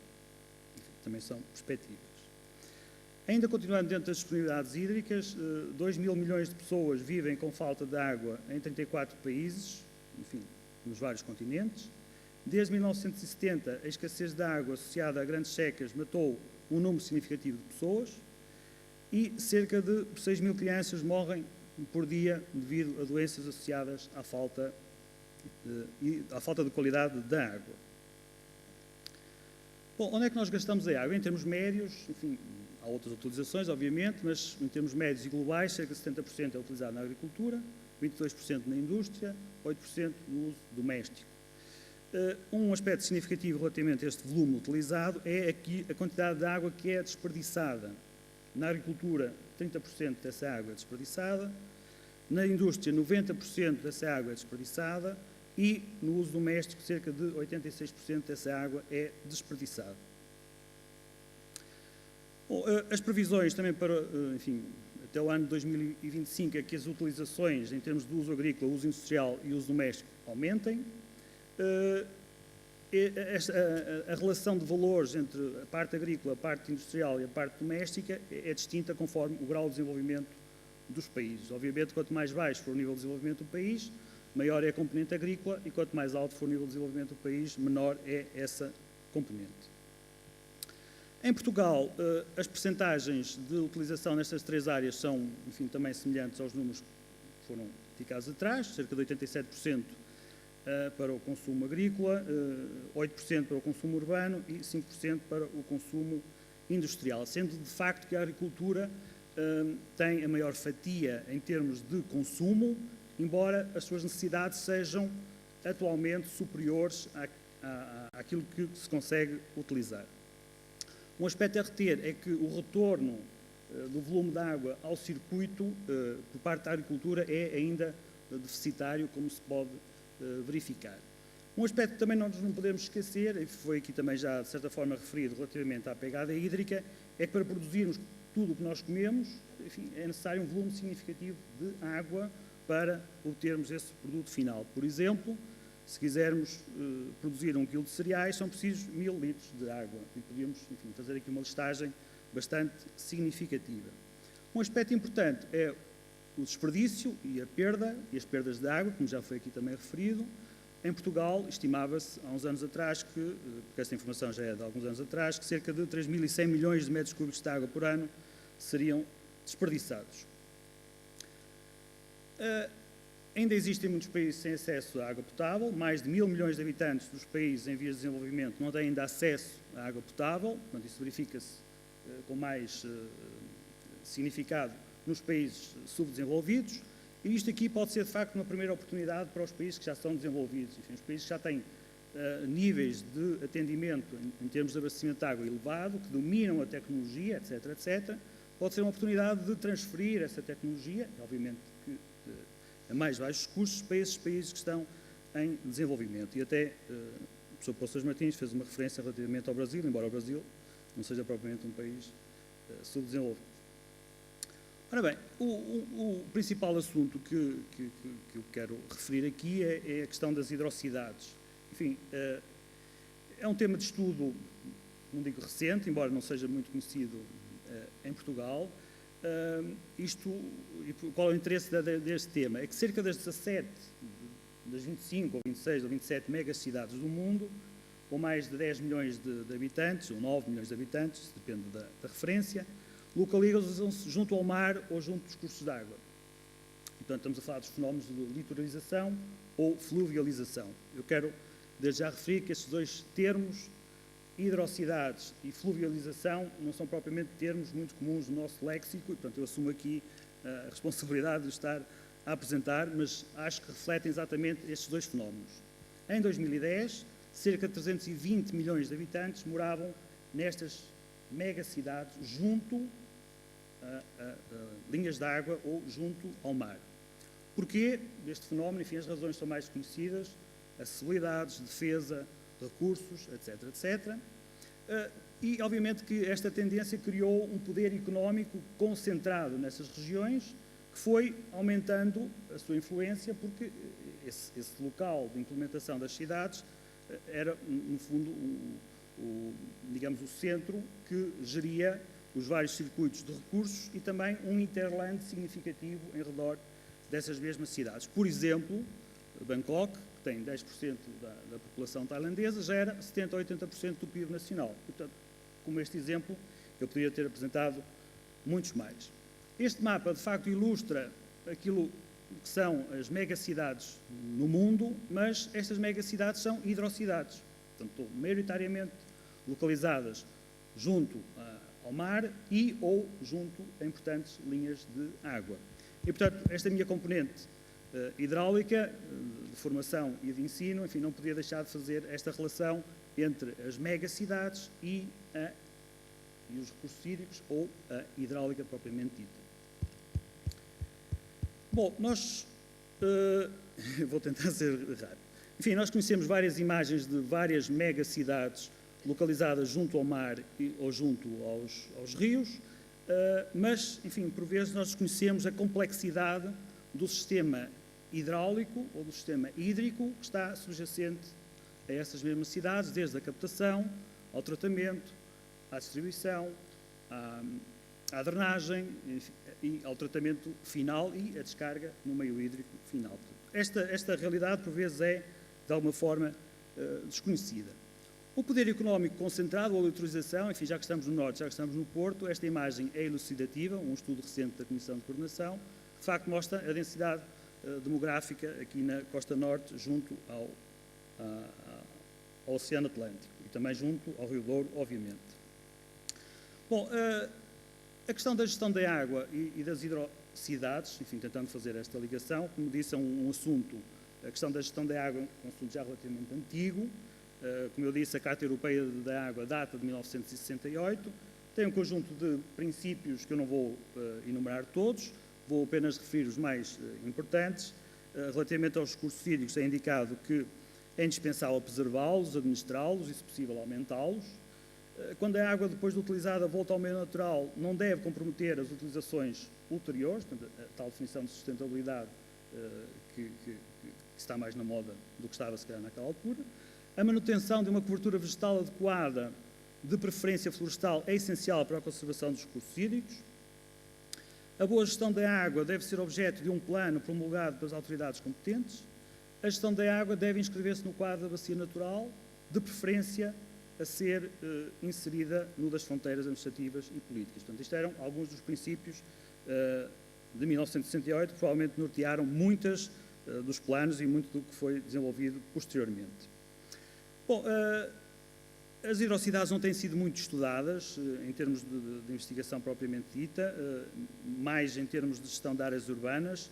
Enfim, também são perspectivas. Ainda continuando dentro das disponibilidades hídricas, 2 mil milhões de pessoas vivem com falta de água em 34 países, enfim, nos vários continentes. Desde 1970, a escassez de água associada a grandes secas matou um número significativo de pessoas e cerca de 6 mil crianças morrem por dia devido a doenças associadas à falta de qualidade da água. Bom, onde é que nós gastamos a água? Em termos médios, enfim, há outras utilizações, obviamente, mas em termos médios e globais, cerca de 70% é utilizado na agricultura, 22% na indústria, 8% no uso doméstico. Um aspecto significativo relativamente a este volume utilizado é aqui a quantidade de água que é desperdiçada. Na agricultura, 30% dessa água é desperdiçada, na indústria, 90% dessa água é desperdiçada e no uso doméstico, cerca de 86% dessa água é desperdiçada. Bom, as previsões também para, enfim, até o ano de 2025 é que as utilizações em termos de uso agrícola, uso industrial e uso doméstico aumentem. A relação de valores entre a parte agrícola, a parte industrial e a parte doméstica é distinta conforme o grau de desenvolvimento dos países. Obviamente, quanto mais baixo for o nível de desenvolvimento do país, maior é a componente agrícola e quanto mais alto for o nível de desenvolvimento do país, menor é essa componente. Em Portugal, as percentagens de utilização nestas três áreas são, enfim, também semelhantes aos números que foram indicados atrás, cerca de 87% para o consumo agrícola, 8% para o consumo urbano e 5% para o consumo industrial, sendo de facto que a agricultura tem a maior fatia em termos de consumo, embora as suas necessidades sejam atualmente superiores àquilo que se consegue utilizar. Um aspecto a reter é que o retorno do volume de água ao circuito por parte da agricultura é ainda deficitário, como se pode verificar. Um aspecto que também nós não podemos esquecer, e foi aqui também já de certa forma referido relativamente à pegada hídrica, é que para produzirmos tudo o que nós comemos, enfim, é necessário um volume significativo de água para obtermos esse produto final. Por exemplo, se quisermos produzir 1 kg de cereais, são precisos 1000 litros de água. E podíamos, enfim, fazer aqui uma listagem bastante significativa. Um aspecto importante é o desperdício e a perda, e as perdas de água, como já foi aqui também referido. Em Portugal, estimava-se há uns anos atrás, porque esta informação já é de alguns anos atrás, que cerca de 3.100 milhões de metros cúbicos de água por ano seriam desperdiçados. Ainda existem muitos países sem acesso à água potável, mais de 1.000 milhões de habitantes dos países em vias de desenvolvimento não têm ainda acesso à água potável, portanto isso verifica-se com mais significado nos países subdesenvolvidos, e isto aqui pode ser de facto uma primeira oportunidade para os países que já estão desenvolvidos, enfim, os países que já têm níveis de atendimento em termos de abastecimento de água elevado, que dominam a tecnologia, etc., etc., pode ser uma oportunidade de transferir essa tecnologia, obviamente que a mais baixos custos, para esses países que estão em desenvolvimento. E até o professor Poças Martins fez uma referência relativamente ao Brasil, embora o Brasil não seja propriamente um país subdesenvolvido. Ora bem, o principal assunto que eu quero referir aqui é a questão das hidrocidades. Enfim, é um tema de estudo não digo recente, embora não seja muito conhecido em Portugal. Qual é o interesse deste tema? É que cerca das 17, das 25 ou 26 ou 27 megacidades do mundo, com mais de 10 milhões de habitantes, ou 9 milhões de habitantes, depende da referência, localizam-se junto ao mar ou junto dos cursos de água. E, portanto, estamos a falar dos fenómenos de litoralização ou fluvialização. Eu quero, desde já, referir que estes dois termos, hidrocidades e fluvialização, não são propriamente termos muito comuns no nosso léxico, e, portanto, eu assumo aqui a responsabilidade de estar a apresentar, mas acho que refletem exatamente estes dois fenómenos. Em 2010, cerca de 320 milhões de habitantes moravam nestas megacidades junto a linhas de água ou junto ao mar. Porquê deste fenómeno? Enfim, as razões são mais conhecidas: acessibilidades, defesa, recursos, etc., etc. E, obviamente, que esta tendência criou um poder económico concentrado nessas regiões, que foi aumentando a sua influência, porque esse local de implementação das cidades era, no fundo, digamos, o centro que geria os vários circuitos de recursos e também um hinterland significativo em redor dessas mesmas cidades. Por exemplo, Bangkok, que tem 10% da população tailandesa, gera 70% ou 80% do PIB nacional. Portanto, como este exemplo, eu poderia ter apresentado muitos mais. Este mapa, de facto, ilustra aquilo que são as megacidades no mundo, mas estas megacidades são hidrocidades, portanto, maioritariamente localizadas junto ao mar e ou junto a importantes linhas de água. E, portanto, esta minha componente hidráulica, de formação e de ensino, enfim, não podia deixar de fazer esta relação entre as megacidades e os recursos hídricos ou a hidráulica propriamente dita. Bom, nós... vou tentar ser rápido. Enfim, nós conhecemos várias imagens de várias megacidades localizadas junto ao mar ou junto aos rios, mas, enfim, por vezes nós desconhecemos a complexidade do sistema hidráulico ou do sistema hídrico que está subjacente a essas mesmas cidades, desde a captação, ao tratamento, à distribuição, à drenagem e ao tratamento final e à descarga no meio hídrico final. Esta realidade, por vezes, é, de alguma forma, desconhecida. O poder económico concentrado, ou a litoralização, enfim, já que estamos no Norte, já que estamos no Porto, esta imagem é elucidativa, um estudo recente da Comissão de Coordenação, que de facto mostra a densidade demográfica aqui na costa norte, junto ao Oceano Atlântico e também junto ao Rio Douro, obviamente. Bom, a questão da gestão da água e das hidrocidades, enfim, tentando fazer esta ligação, como disse, é um assunto, a questão da gestão da água é um assunto já relativamente antigo. Como eu disse, a Carta Europeia da Água data de 1968, tem um conjunto de princípios que eu não vou enumerar todos, vou apenas referir os mais importantes. Relativamente aos recursos hídricos, é indicado que é indispensável preservá-los, administrá-los e, se possível, aumentá-los. Quando a água, depois de utilizada, volta ao meio natural, não deve comprometer as utilizações ulteriores, portanto, a tal definição de sustentabilidade que está mais na moda do que estava, se calhar, naquela altura. A manutenção de uma cobertura vegetal adequada, de preferência florestal, é essencial para a conservação dos recursos hídricos. A boa gestão da água deve ser objeto de um plano promulgado pelas autoridades competentes. A gestão da água deve inscrever-se no quadro da bacia natural, de preferência a ser inserida no das fronteiras administrativas e políticas. Portanto, isto eram alguns dos princípios de 1968, que provavelmente nortearam muitas dos planos e muito do que foi desenvolvido posteriormente. Bom, as hidrocidades não têm sido muito estudadas em termos de investigação propriamente dita, mais em termos de gestão de áreas urbanas,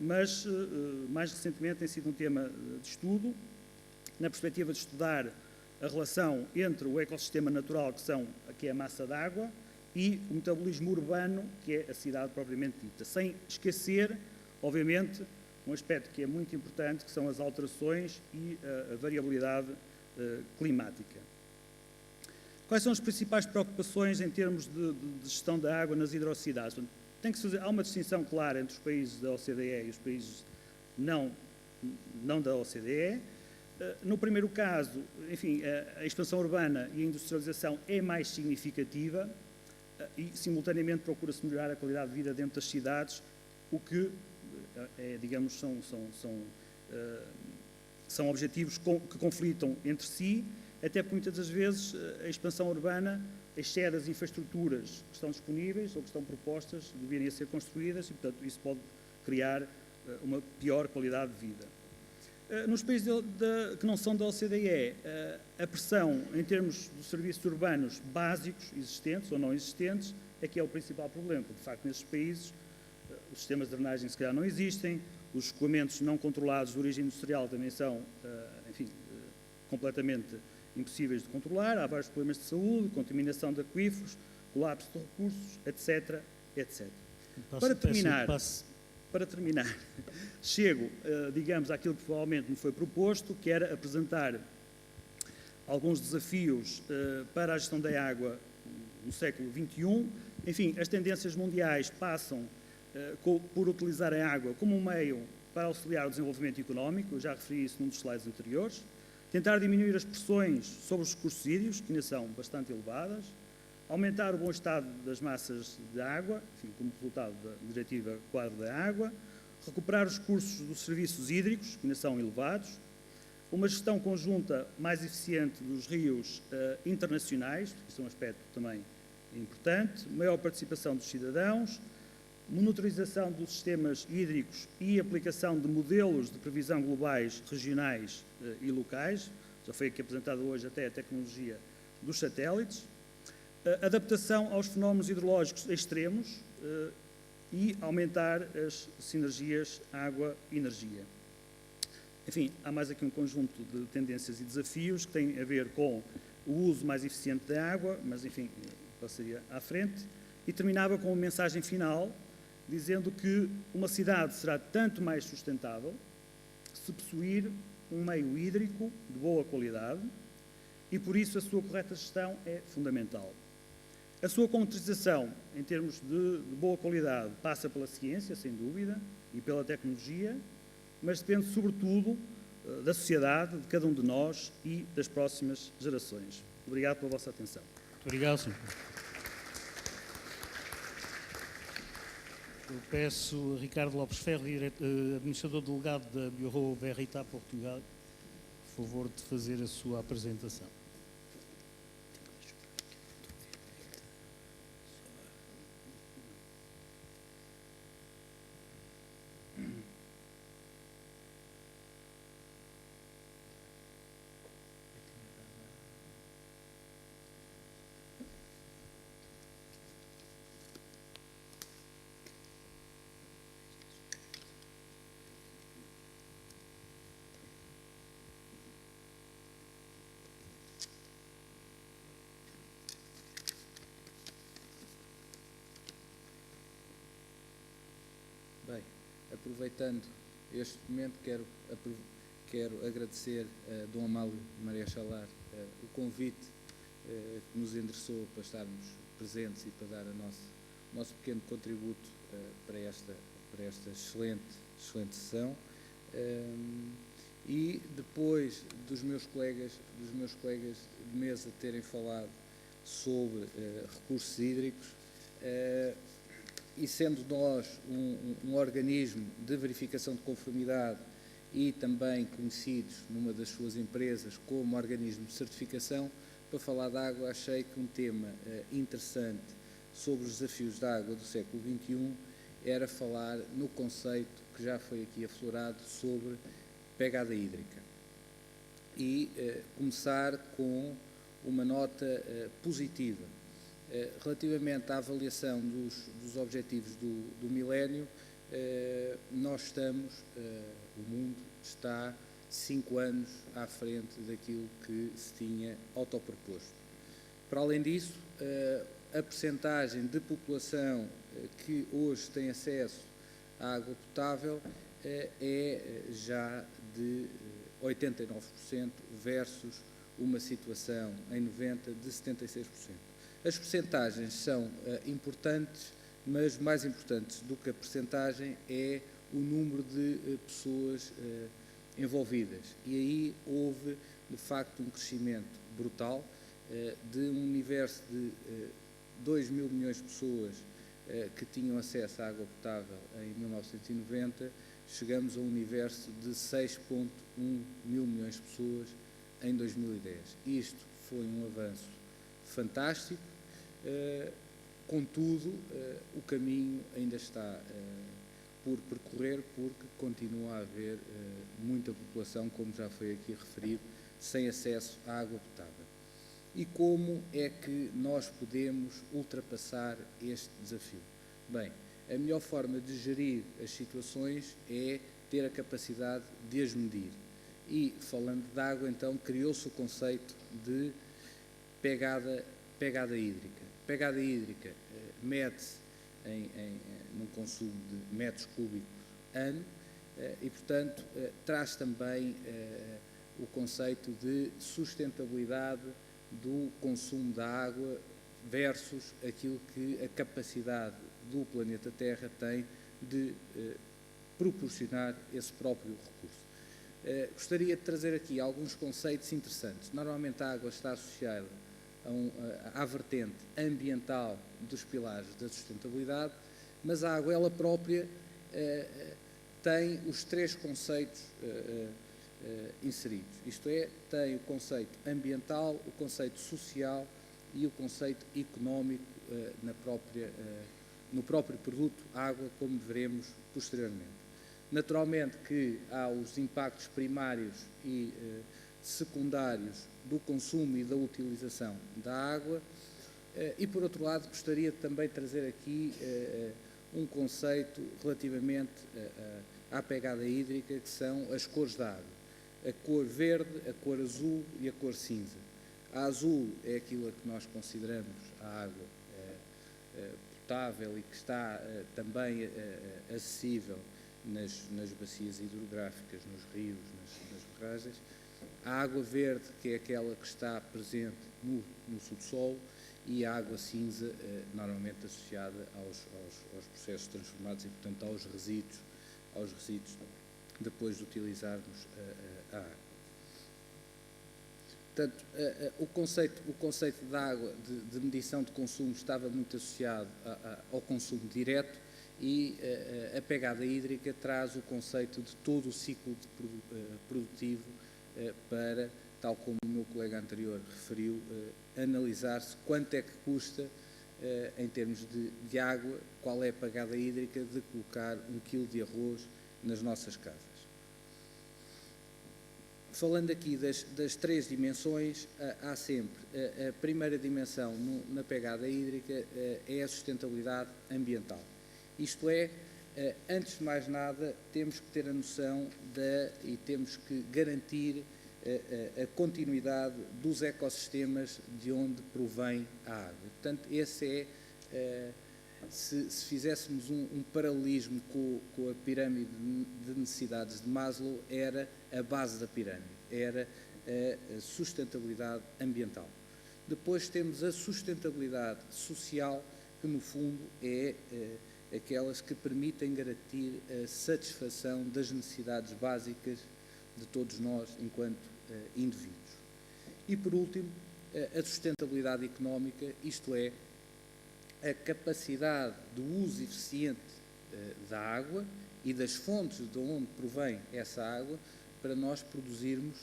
mas mais recentemente tem sido um tema de estudo, na perspectiva de estudar a relação entre o ecossistema natural, que é a massa d'água, e o metabolismo urbano, que é a cidade propriamente dita, sem esquecer, obviamente, um aspecto que é muito importante, que são as alterações e a variabilidade climática. Quais são as principais preocupações em termos de gestão da água nas hidrocidades? Há uma distinção clara entre os países da OCDE e os países não da OCDE. No primeiro caso, enfim, a expansão urbana e a industrialização é mais significativa e, simultaneamente, procura-se melhorar a qualidade de vida dentro das cidades, o que, digamos, são objetivos que conflitam entre si, até porque muitas das vezes a expansão urbana excede as infraestruturas que estão disponíveis ou que estão propostas, deveriam ser construídas e, portanto, isso pode criar uma pior qualidade de vida. Nos países que não são da OCDE, a pressão em termos de serviços urbanos básicos, existentes ou não existentes, é que é o principal problema, porque, de facto, nesses países os sistemas de drenagem se calhar não existem, os escoamentos não controlados de origem industrial também são, enfim, completamente impossíveis de controlar, há vários problemas de saúde, contaminação de aquíferos, colapso de recursos, etc, etc. Para terminar, chego, digamos, àquilo que provavelmente me foi proposto, que era apresentar alguns desafios para a gestão da água no século XXI. Enfim, as tendências mundiais passam por utilizar a água como um meio para auxiliar o desenvolvimento económico, eu já referi isso num dos slides anteriores, tentar diminuir as pressões sobre os recursos hídricos, que ainda são bastante elevadas, aumentar o bom estado das massas de água, enfim, como resultado da Diretiva Quadro da Água, recuperar os recursos dos serviços hídricos, que ainda são elevados, uma gestão conjunta mais eficiente dos rios internacionais, isso é um aspecto também importante, maior participação dos cidadãos, monitorização dos sistemas hídricos e aplicação de modelos de previsão globais, regionais e locais, já foi aqui apresentado hoje até a tecnologia dos satélites, adaptação aos fenómenos hidrológicos extremos e aumentar as sinergias água-energia. Enfim, há mais aqui um conjunto de tendências e desafios que têm a ver com o uso mais eficiente da água, mas, enfim, passaria à frente, e terminava com uma mensagem final, dizendo que uma cidade será tanto mais sustentável se possuir um meio hídrico de boa qualidade e, por isso, a sua correta gestão é fundamental. A sua concretização, em termos de boa qualidade, passa pela ciência, sem dúvida, e pela tecnologia, mas depende, sobretudo, da sociedade, de cada um de nós e das próximas gerações. Obrigado pela vossa atenção. Muito obrigado, Sr. Eu peço a Ricardo Lopes Ferro, administrador delegado da Bureau Veritas Portugal, por favor de fazer a sua apresentação. Bem, aproveitando este momento, quero agradecer a Dom Amálio Maria Chalar o convite que nos endereçou para estarmos presentes e para dar o nosso pequeno contributo para esta excelente sessão. E depois dos meus colegas de mesa terem falado sobre recursos hídricos, e sendo nós um organismo de verificação de conformidade e também conhecidos numa das suas empresas como organismo de certificação, para falar de água, achei que um tema interessante sobre os desafios da água do século XXI era falar no conceito que já foi aqui aflorado sobre pegada hídrica. E começar com uma nota positiva. Relativamente à avaliação dos objetivos do milénio, nós o mundo está 5 anos à frente daquilo que se tinha autoproposto. Para além disso, a percentagem de população que hoje tem acesso à água potável é já de 89% versus uma situação em 90% de 76%. As percentagens são importantes, mas mais importantes do que a percentagem é o número de pessoas envolvidas. E aí houve, de facto, um crescimento brutal de um universo de 2 mil milhões de pessoas que tinham acesso à água potável em 1990, chegamos a um universo de 6,1 mil milhões de pessoas em 2010. Isto foi um avanço fantástico, contudo, o caminho ainda está por percorrer, porque continua a haver muita população, como já foi aqui referido, sem acesso à água potável. E como é que nós podemos ultrapassar este desafio? Bem, a melhor forma de gerir as situações é ter a capacidade de as medir. E, falando de água, então, criou-se o conceito de pegada hídrica. Pegada hídrica mede-se num consumo de metros cúbicos ano e, portanto, traz também o conceito de sustentabilidade do consumo da água versus aquilo que a capacidade do planeta Terra tem de proporcionar esse próprio recurso. Gostaria de trazer aqui alguns conceitos interessantes. Normalmente a água está associada à vertente ambiental dos pilares da sustentabilidade, mas a água ela própria tem os 3 conceitos inseridos. Isto é, tem o conceito ambiental, o conceito social e o conceito económico no próprio produto água, como veremos posteriormente. Naturalmente que há os impactos primários e secundários do consumo e da utilização da água e, por outro lado, gostaria também de trazer aqui um conceito relativamente à pegada hídrica, que são as cores da água. A cor verde, a cor azul e a cor cinza. A azul é aquilo a que nós consideramos a água potável e que está também acessível nas bacias hidrográficas, nos rios, nas barragens. A água verde, que é aquela que está presente no subsolo, e a água cinza, normalmente associada aos processos transformados e, portanto, aos resíduos depois de utilizarmos a água. Portanto, o conceito da água, de medição de consumo, estava muito associado ao consumo direto, e a pegada hídrica traz o conceito de todo o ciclo produtivo para, tal como o meu colega anterior referiu, analisar-se quanto é que custa, em termos de água, qual é a pegada hídrica de colocar 1 quilo de arroz nas nossas casas. Falando aqui das 3 dimensões, há sempre a primeira dimensão na pegada hídrica é a sustentabilidade ambiental. Isto é, antes de mais nada, temos que ter a noção e temos que garantir a continuidade dos ecossistemas de onde provém a água. Portanto, esse se fizéssemos um paralelismo com a pirâmide de necessidades de Maslow, era a base da pirâmide, era a sustentabilidade ambiental. Depois temos a sustentabilidade social, que no fundo é aquelas que permitem garantir a satisfação das necessidades básicas de todos nós enquanto indivíduos. E, por último, a sustentabilidade económica, isto é, a capacidade de uso eficiente da água e das fontes de onde provém essa água para nós produzirmos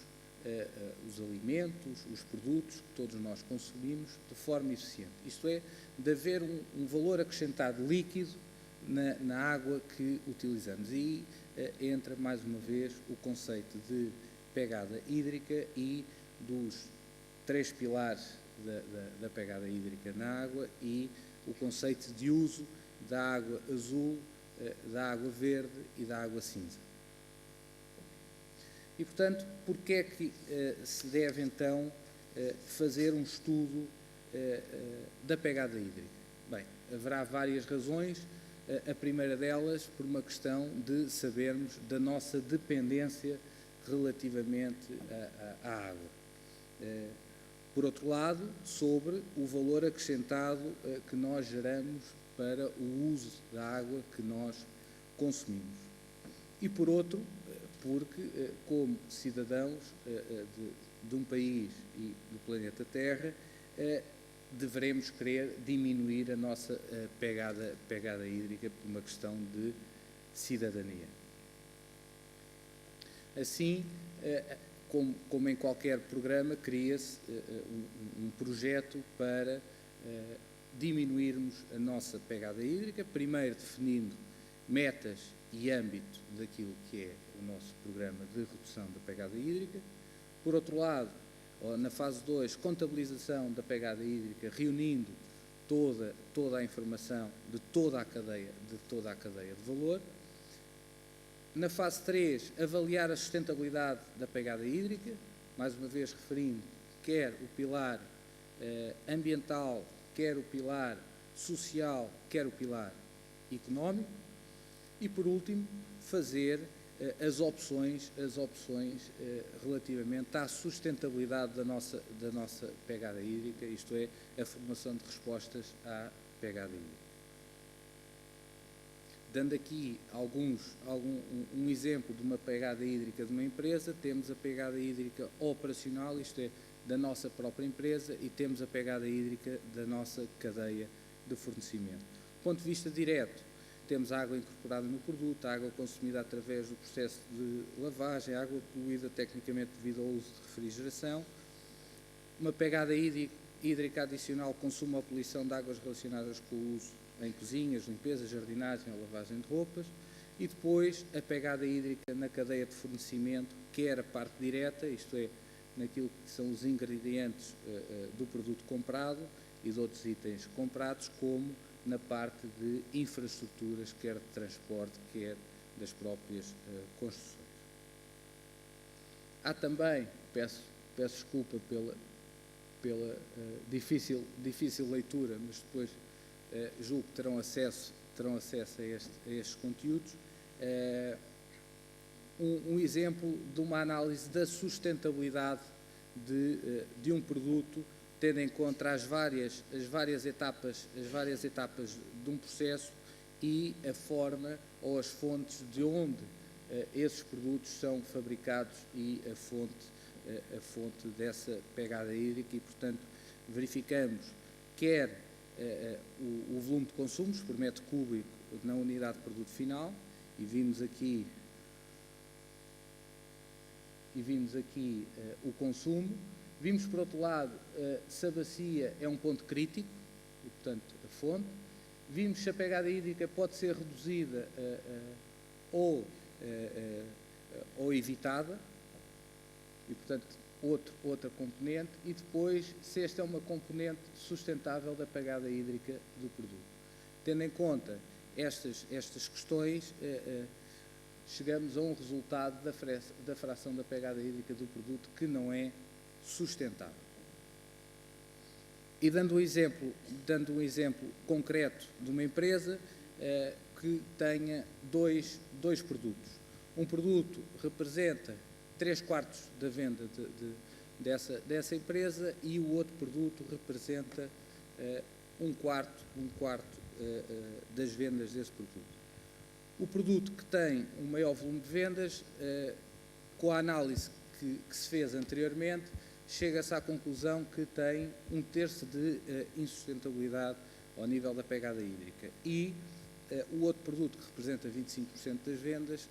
os alimentos, os produtos que todos nós consumimos de forma eficiente. Isto é, de haver um valor acrescentado líquido na água que utilizamos. E entra, mais uma vez, o conceito de pegada hídrica e dos 3 pilares da pegada hídrica na água e o conceito de uso da água azul, da água verde e da água cinza. E, portanto, porque é que se deve, então, fazer um estudo da pegada hídrica? Bem, haverá várias razões. A primeira delas, por uma questão de sabermos da nossa dependência relativamente à água. Por outro lado, sobre o valor acrescentado que nós geramos para o uso da água que nós consumimos. E por outro, porque, como cidadãos de um país e do planeta Terra, deveremos querer diminuir a nossa pegada hídrica por uma questão de cidadania. Assim, como em qualquer programa, cria-se um projeto para diminuirmos a nossa pegada hídrica, primeiro definindo metas e âmbito daquilo que é o nosso programa de redução da pegada hídrica. Por outro lado, na fase 2, contabilização da pegada hídrica, reunindo toda a informação de toda a cadeia de valor. Na fase 3, avaliar a sustentabilidade da pegada hídrica, mais uma vez referindo quer o pilar ambiental, quer o pilar social, quer o pilar económico. E, por último, fazer as opções relativamente à sustentabilidade da nossa pegada hídrica, isto é, a formação de respostas à pegada hídrica. Dando aqui um exemplo de uma pegada hídrica de uma empresa, temos a pegada hídrica operacional, isto é, da nossa própria empresa, e temos a pegada hídrica da nossa cadeia de fornecimento. Do ponto de vista direto, temos água incorporada no produto, água consumida através do processo de lavagem, água poluída tecnicamente devido ao uso de refrigeração, uma pegada hídrica adicional, consumo ou poluição de águas relacionadas com o uso em cozinhas, limpeza, jardinagem ou lavagem de roupas, e depois a pegada hídrica na cadeia de fornecimento, quer a parte direta, isto é, naquilo que são os ingredientes do produto comprado e de outros itens comprados, como na parte de infraestruturas, quer de transporte, quer das próprias construções. Há também, peço desculpa pela difícil leitura, mas depois julgo que terão acesso a estes conteúdos, um exemplo de uma análise da sustentabilidade de um produto, tendo em conta as várias etapas de um processo e a forma ou as fontes de onde esses produtos são fabricados e a fonte dessa pegada hídrica e, portanto, verificamos quer o volume de consumos por metro cúbico na unidade de produto final, e vimos aqui o consumo. Vimos, por outro lado, se a bacia é um ponto crítico, e, portanto, a fonte. Vimos se a pegada hídrica pode ser reduzida ou evitada, e, portanto, outra componente. E depois, se esta é uma componente sustentável da pegada hídrica do produto. Tendo em conta estas questões, chegamos a um resultado da fração da pegada hídrica do produto que não é sustentável. E dando um exemplo concreto de uma empresa que tenha dois produtos. Um produto representa 3/4 da venda dessa empresa e o outro produto representa um quarto das vendas desse produto. O produto que tem um maior volume de vendas, com a análise que se fez anteriormente, chega-se à conclusão que tem 1/3 de insustentabilidade ao nível da pegada hídrica. E o outro produto, que representa 25% das vendas,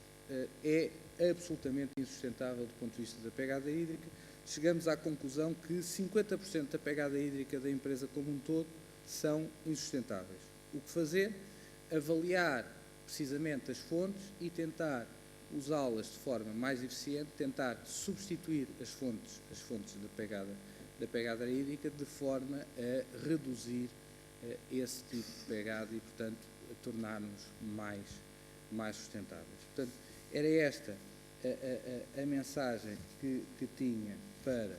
é absolutamente insustentável do ponto de vista da pegada hídrica. Chegamos à conclusão que 50% da pegada hídrica da empresa como um todo são insustentáveis. O que fazer? Avaliar precisamente as fontes e tentar usá-las de forma mais eficiente, tentar substituir as fontes da pegada hídrica de forma a reduzir esse tipo de pegada e, portanto, a tornar-nos mais sustentáveis. Portanto, era esta a mensagem que tinha para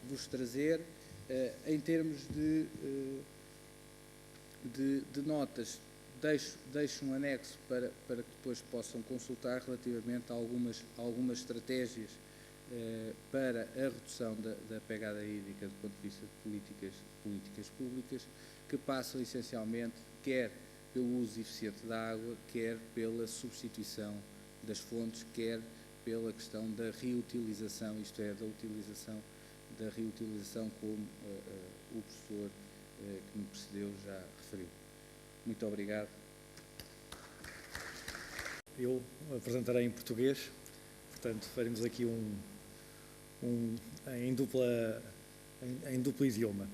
vos trazer. Em termos de notas, deixo um anexo para que depois possam consultar relativamente a algumas estratégias para a redução da pegada hídrica do ponto de vista de políticas públicas, que passam essencialmente quer pelo uso eficiente da água, quer pela substituição das fontes, quer pela questão da reutilização, isto é, da reutilização como o professor que me precedeu já referiu. Muito obrigado. Eu apresentarei em português, portanto faremos aqui em duplo idioma.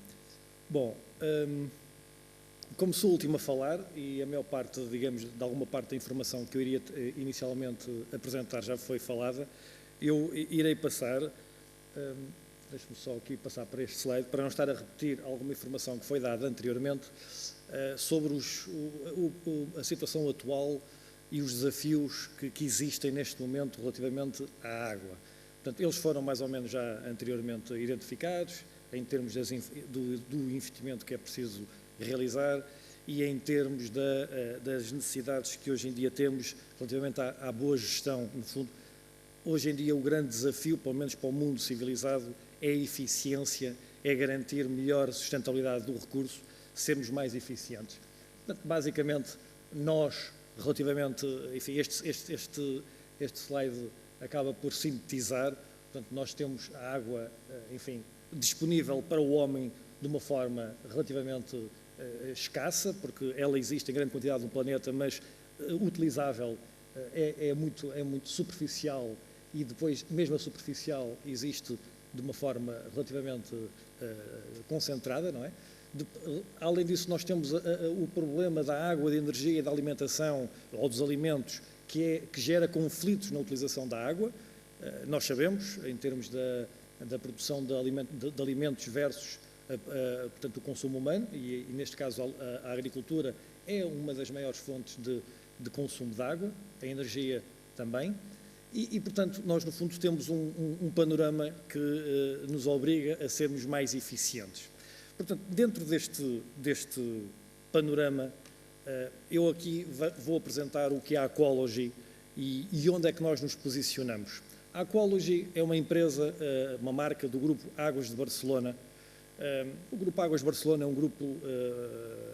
Bom, como sou o último a falar e a maior parte, digamos, de alguma parte da informação que eu iria inicialmente apresentar já foi falada, eu irei passar, deixe-me só aqui passar para este slide, para não estar a repetir alguma informação que foi dada anteriormente sobre a situação atual e os desafios que existem neste momento relativamente à água. Portanto, eles foram mais ou menos já anteriormente identificados, em termos do investimento que é preciso realizar e em termos das necessidades que hoje em dia temos relativamente à boa gestão. No fundo, hoje em dia o grande desafio, pelo menos para o mundo civilizado, é a eficiência, é garantir melhor sustentabilidade do recurso, sermos mais eficientes. Portanto, basicamente, nós, relativamente, enfim, este slide acaba por sintetizar, portanto, nós temos a água, enfim, disponível para o homem de uma forma relativamente escassa, porque ela existe em grande quantidade no planeta, mas utilizável é muito superficial e depois, mesmo a superficial, existe de uma forma relativamente concentrada, não é? Além disso, nós temos o problema da água, da energia e da alimentação ou dos alimentos, que gera conflitos na utilização da água. Nós sabemos, em termos da produção de alimentos versus portanto, o consumo humano, e neste caso a agricultura é uma das maiores fontes de consumo de água, a energia também, e portanto nós no fundo temos um panorama que nos obriga a sermos mais eficientes. Portanto, dentro deste panorama, eu aqui vou apresentar o que é a Aquology e onde é que nós nos posicionamos. A Aquology é uma empresa, uma marca do Grupo Águas de Barcelona. O Grupo Águas de Barcelona é um grupo,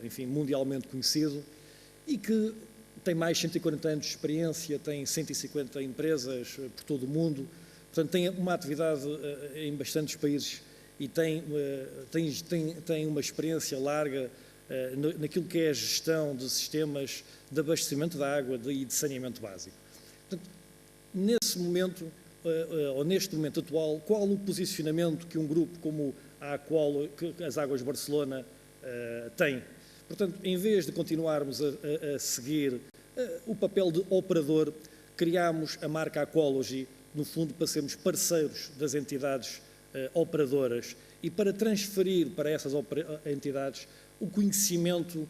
enfim, mundialmente conhecido e que tem mais de 140 anos de experiência, tem 150 empresas por todo o mundo, portanto tem uma atividade em bastantes países e tem uma experiência larga naquilo que é a gestão de sistemas de abastecimento de água e de saneamento básico. Portanto, nesse momento, ou neste momento atual, qual o posicionamento que um grupo como as Águas de Barcelona tem? Portanto, em vez de continuarmos a seguir o papel de operador, criámos a marca Aquology, no fundo, para sermos parceiros das entidades operadoras e para transferir para essas entidades o conhecimento,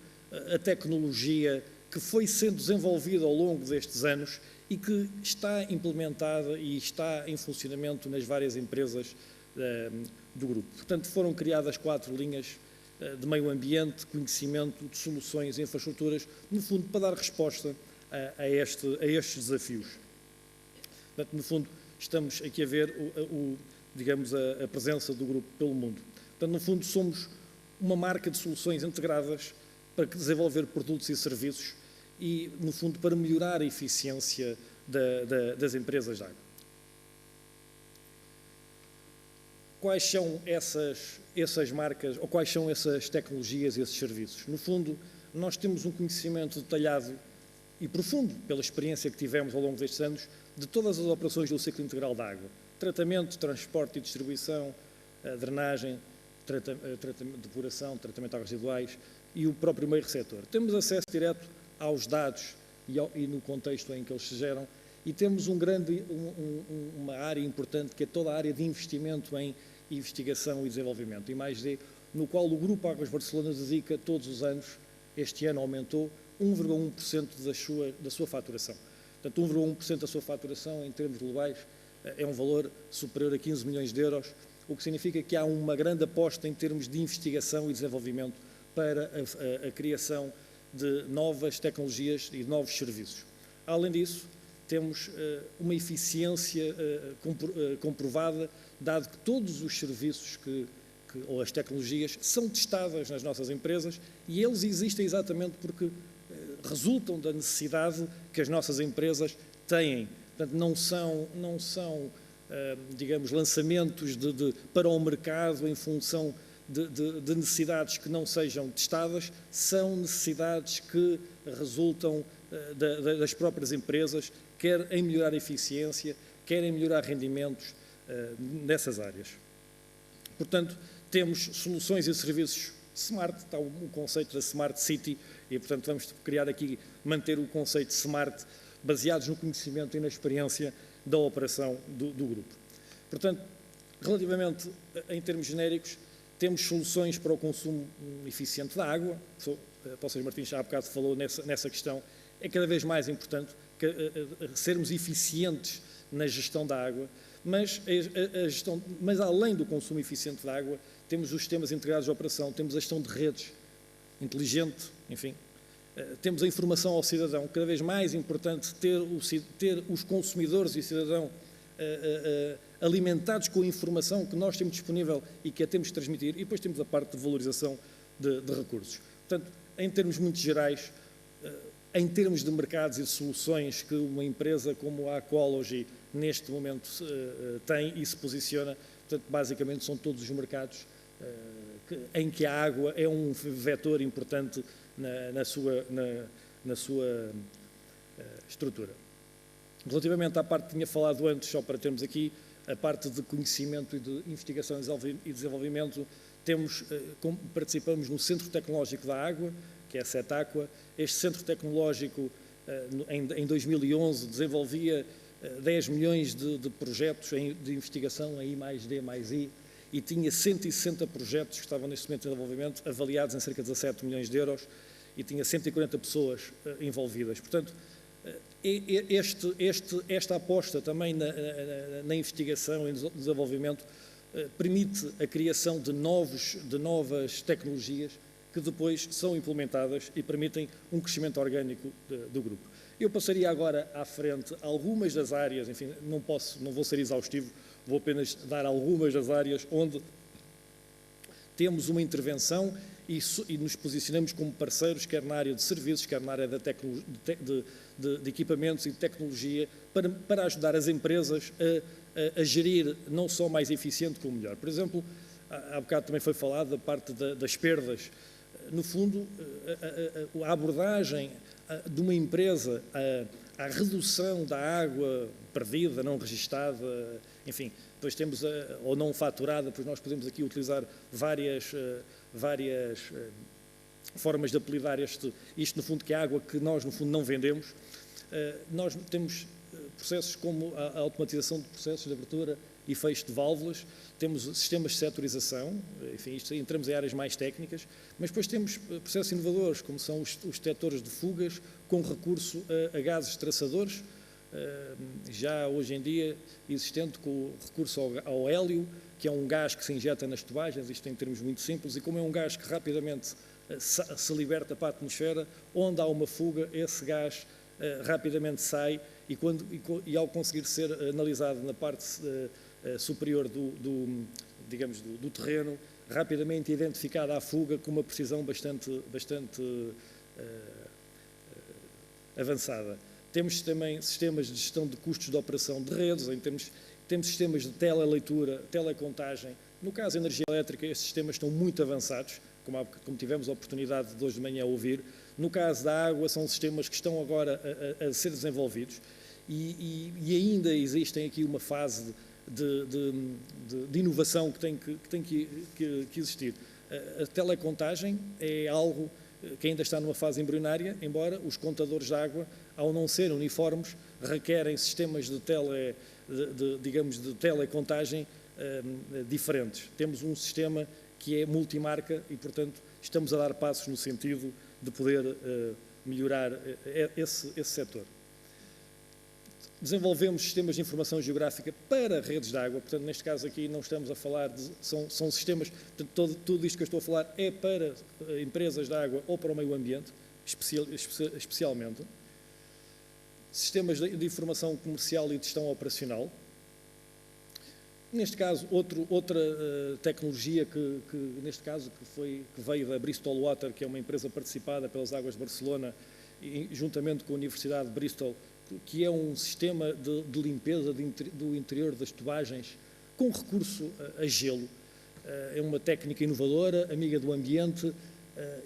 a tecnologia que foi sendo desenvolvida ao longo destes anos e que está implementada e está em funcionamento nas várias empresas do grupo. Portanto, foram criadas 4 linhas de meio ambiente, conhecimento, de soluções e infraestruturas, no fundo, para dar resposta a estes desafios. Portanto, no fundo, estamos aqui a ver digamos, a presença do grupo pelo mundo. Portanto, no fundo, somos uma marca de soluções integradas para desenvolver produtos e serviços e, no fundo, para melhorar a eficiência das empresas de água. Quais são essas marcas, ou quais são essas tecnologias e esses serviços? No fundo, nós temos um conhecimento detalhado e profundo, pela experiência que tivemos ao longo destes anos, de todas as operações do ciclo integral da água. Tratamento, transporte e distribuição, drenagem, depuração, tratamento de águas residuais e o próprio meio receptor. Temos acesso direto aos dados e no contexto em que eles se geram e temos uma área importante que é toda a área de investimento em investigação e desenvolvimento, I+D, no qual o Grupo Águas Barcelona dedica todos os anos, este ano aumentou 1,1% da sua faturação. Portanto, 1,1% da sua faturação em termos globais é um valor superior a 15 milhões de euros, o que significa que há uma grande aposta em termos de investigação e desenvolvimento para a criação de novas tecnologias e de novos serviços. Além disso, temos uma eficiência comprovada, dado que todos os serviços ou as tecnologias são testadas nas nossas empresas e eles existem exatamente porque resultam da necessidade que as nossas empresas têm Portanto, não são digamos, lançamentos para o mercado em função de necessidades que não sejam testadas, são necessidades que resultam das próprias empresas, quer em melhorar a eficiência, quer em melhorar rendimentos nessas áreas. Portanto, temos soluções e serviços smart, está o conceito da Smart City, e portanto vamos criar aqui, manter o conceito smart, baseados no conhecimento e na experiência da operação do grupo. Portanto, relativamente em termos genéricos, temos soluções para o consumo eficiente da água. Poções Martins já há bocado falou nessa questão. É cada vez mais importante sermos eficientes na gestão da água, mas além do consumo eficiente da água, temos os sistemas integrados de operação, temos a gestão de redes inteligente, enfim, temos a informação ao cidadão, cada vez mais importante ter os consumidores e o cidadão alimentados com a informação que nós temos disponível e que a temos de transmitir, e depois temos a parte de valorização de recursos. Portanto, em termos muito gerais, em termos de mercados e de soluções que uma empresa como a Aqualogy neste momento tem e se posiciona, portanto, basicamente são todos os mercados em que a água é um vetor importante na sua estrutura. Relativamente à parte que tinha falado antes, só para termos aqui, a parte de conhecimento e de investigação e desenvolvimento, participamos no Centro Tecnológico da Água, que é a CETAQUA. Este centro tecnológico, em 2011, desenvolvia 10 milhões de projetos de investigação em I+D+I, e tinha 160 projetos que estavam neste momento de desenvolvimento, avaliados em cerca de 17 milhões de euros, e tinha 140 pessoas envolvidas. Portanto, esta aposta também na investigação e no desenvolvimento permite a criação de novas tecnologias que depois são implementadas e permitem um crescimento orgânico do grupo. Eu passaria agora à frente algumas das áreas, enfim, não vou ser exaustivo, vou apenas dar algumas das áreas onde temos uma intervenção e nos posicionamos como parceiros, quer na área de serviços, quer na área de equipamentos e de tecnologia, para ajudar as empresas a gerir não só mais eficiente, como melhor. Por exemplo, há bocado também foi falado da parte das perdas. No fundo, a abordagem de uma empresa à redução da água perdida, não registada, enfim, depois temos ou não faturada, pois nós podemos aqui utilizar várias formas de apelidar isto no fundo, que é água que nós, no fundo, não vendemos. Nós temos processos como a automatização de processos de abertura e fecho de válvulas, temos sistemas de setorização, enfim, entramos em áreas mais técnicas, mas depois temos processos inovadores, como são os detectores de fugas, com recurso a gases traçadores, já hoje em dia existente com recurso ao hélio, que é um gás que se injeta nas tubagens, isto em termos muito simples, e como é um gás que rapidamente se liberta para a atmosfera, onde há uma fuga, esse gás rapidamente sai e ao conseguir ser analisado na parte superior do terreno, rapidamente identificada a fuga com uma precisão bastante avançada. Temos também sistemas de gestão de custos de operação de redes, temos sistemas de teleleitura, telecontagem. No caso da energia elétrica, estes sistemas estão muito avançados, como tivemos a oportunidade de hoje de manhã ouvir. No caso da água, são sistemas que estão agora a ser desenvolvidos e ainda existem aqui uma fase de inovação que tem que existir. A telecontagem é algo que ainda está numa fase embrionária, embora os contadores de água, ao não serem uniformes, requerem sistemas de telecontagem diferentes. Temos um sistema que é multimarca e, portanto, estamos a dar passos no sentido de poder melhorar esse setor. Desenvolvemos sistemas de informação geográfica para redes de água, portanto, neste caso aqui não estamos a falar são sistemas, portanto, tudo isto que eu estou a falar é para empresas de água ou para o meio ambiente, especialmente. Sistemas de informação comercial e de gestão operacional. Neste caso, outra tecnologia que neste caso, que veio da Bristol Water, que é uma empresa participada pelas Águas de Barcelona, e juntamente com a Universidade de Bristol, que é um sistema de limpeza do interior das tubagens com recurso a gelo. É uma técnica inovadora, amiga do ambiente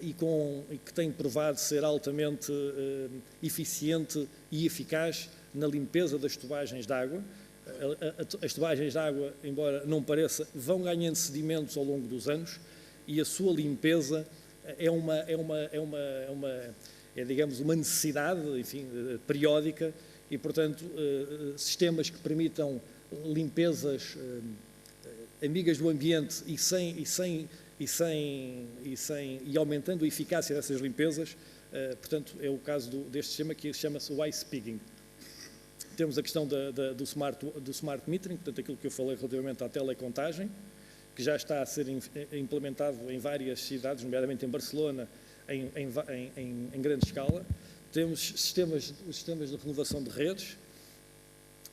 e que tem provado ser altamente eficiente e eficaz na limpeza das tubagens de água. As tubagens de água, embora não pareça, vão ganhando sedimentos ao longo dos anos e a sua limpeza digamos, uma necessidade, enfim, periódica e, portanto, sistemas que permitam limpezas amigas do ambiente e aumentando a eficácia dessas limpezas, portanto, é o caso deste sistema que chama-se o Ice Pigging. Temos a questão do smart metering, portanto, aquilo que eu falei relativamente à telecontagem, que já está a ser implementado em várias cidades, nomeadamente em Barcelona, em grande escala. Temos os sistemas de renovação de redes.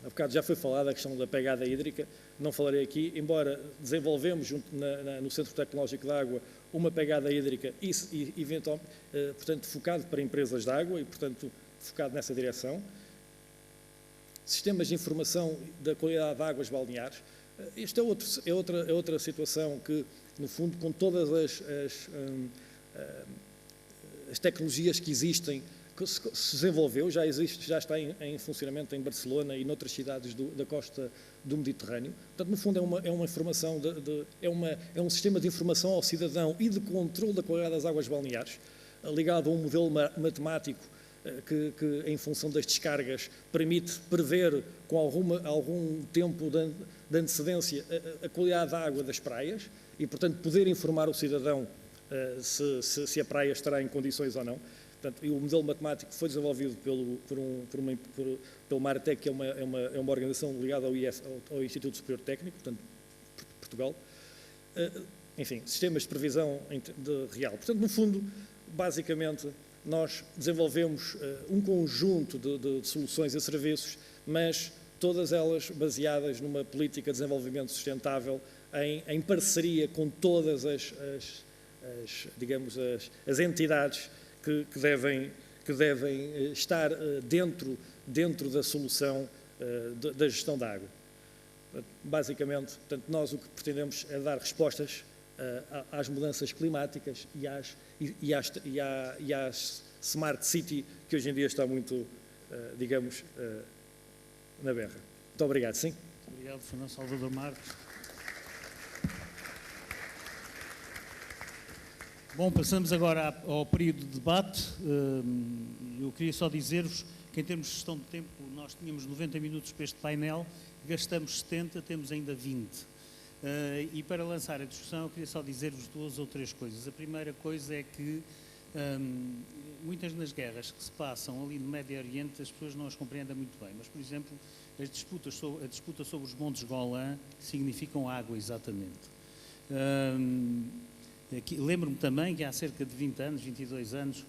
Há bocado já foi falada a questão da pegada hídrica, não falarei aqui, embora desenvolvemos no Centro Tecnológico de Água uma pegada hídrica e eventualmente, portanto, focado para empresas de água e, portanto, focado nessa direção. Sistemas de informação da qualidade de águas balneares. Esta é outra situação que, no fundo, com todas as tecnologias que existem, que se desenvolveu, já está em funcionamento em Barcelona e noutras cidades da costa do Mediterrâneo. Portanto, no fundo, é uma informação, é um sistema de informação ao cidadão e de controle da qualidade das águas balneares, ligado a um modelo matemático que em função das descargas, permite prever com algum tempo de antecedência a qualidade da água das praias e, portanto, poder informar o cidadão se a praia estará em condições ou não. Portanto, o modelo matemático foi desenvolvido pelo Martec, que é uma organização ligada ao Instituto Superior Técnico, portanto, Portugal. Enfim, sistemas de previsão real. Portanto, no fundo, basicamente, nós desenvolvemos um conjunto de soluções e serviços, mas todas elas baseadas numa política de desenvolvimento sustentável em parceria com todas as entidades que devem estar dentro da solução da gestão da água. Basicamente, portanto, nós o que pretendemos é dar respostas às mudanças climáticas e às smart city, que hoje em dia está muito, na berra. Muito obrigado, sim. Obrigado, Fernando Salvador Marques. Bom, passamos agora ao período de debate. Eu queria só dizer-vos que, em termos de gestão de tempo, nós tínhamos 90 minutos para este painel, gastamos 70, temos ainda 20. E para lançar a discussão, eu queria só dizer-vos 2 ou 3 coisas. A primeira coisa é que muitas das guerras que se passam ali no Médio Oriente, as pessoas não as compreendem muito bem. Mas, por exemplo, a disputa sobre os Montes Golã significam água, exatamente. Lembro-me também que há cerca de 20 anos, 22 anos,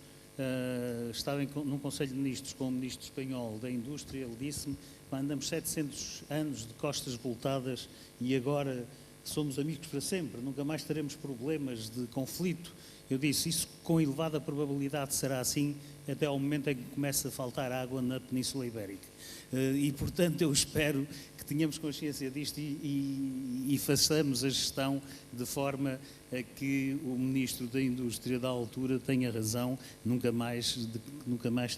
estava num Conselho de Ministros com o Ministro Espanhol da Indústria. Ele disse-me: andamos 700 anos de costas voltadas e agora somos amigos para sempre, nunca mais teremos problemas de conflito. Eu disse: isso com elevada probabilidade será assim até ao momento em que começa a faltar água na Península Ibérica. E, portanto, eu espero que tenhamos consciência disto e façamos a gestão de forma a que o Ministro da Indústria da altura tenha razão, nunca mais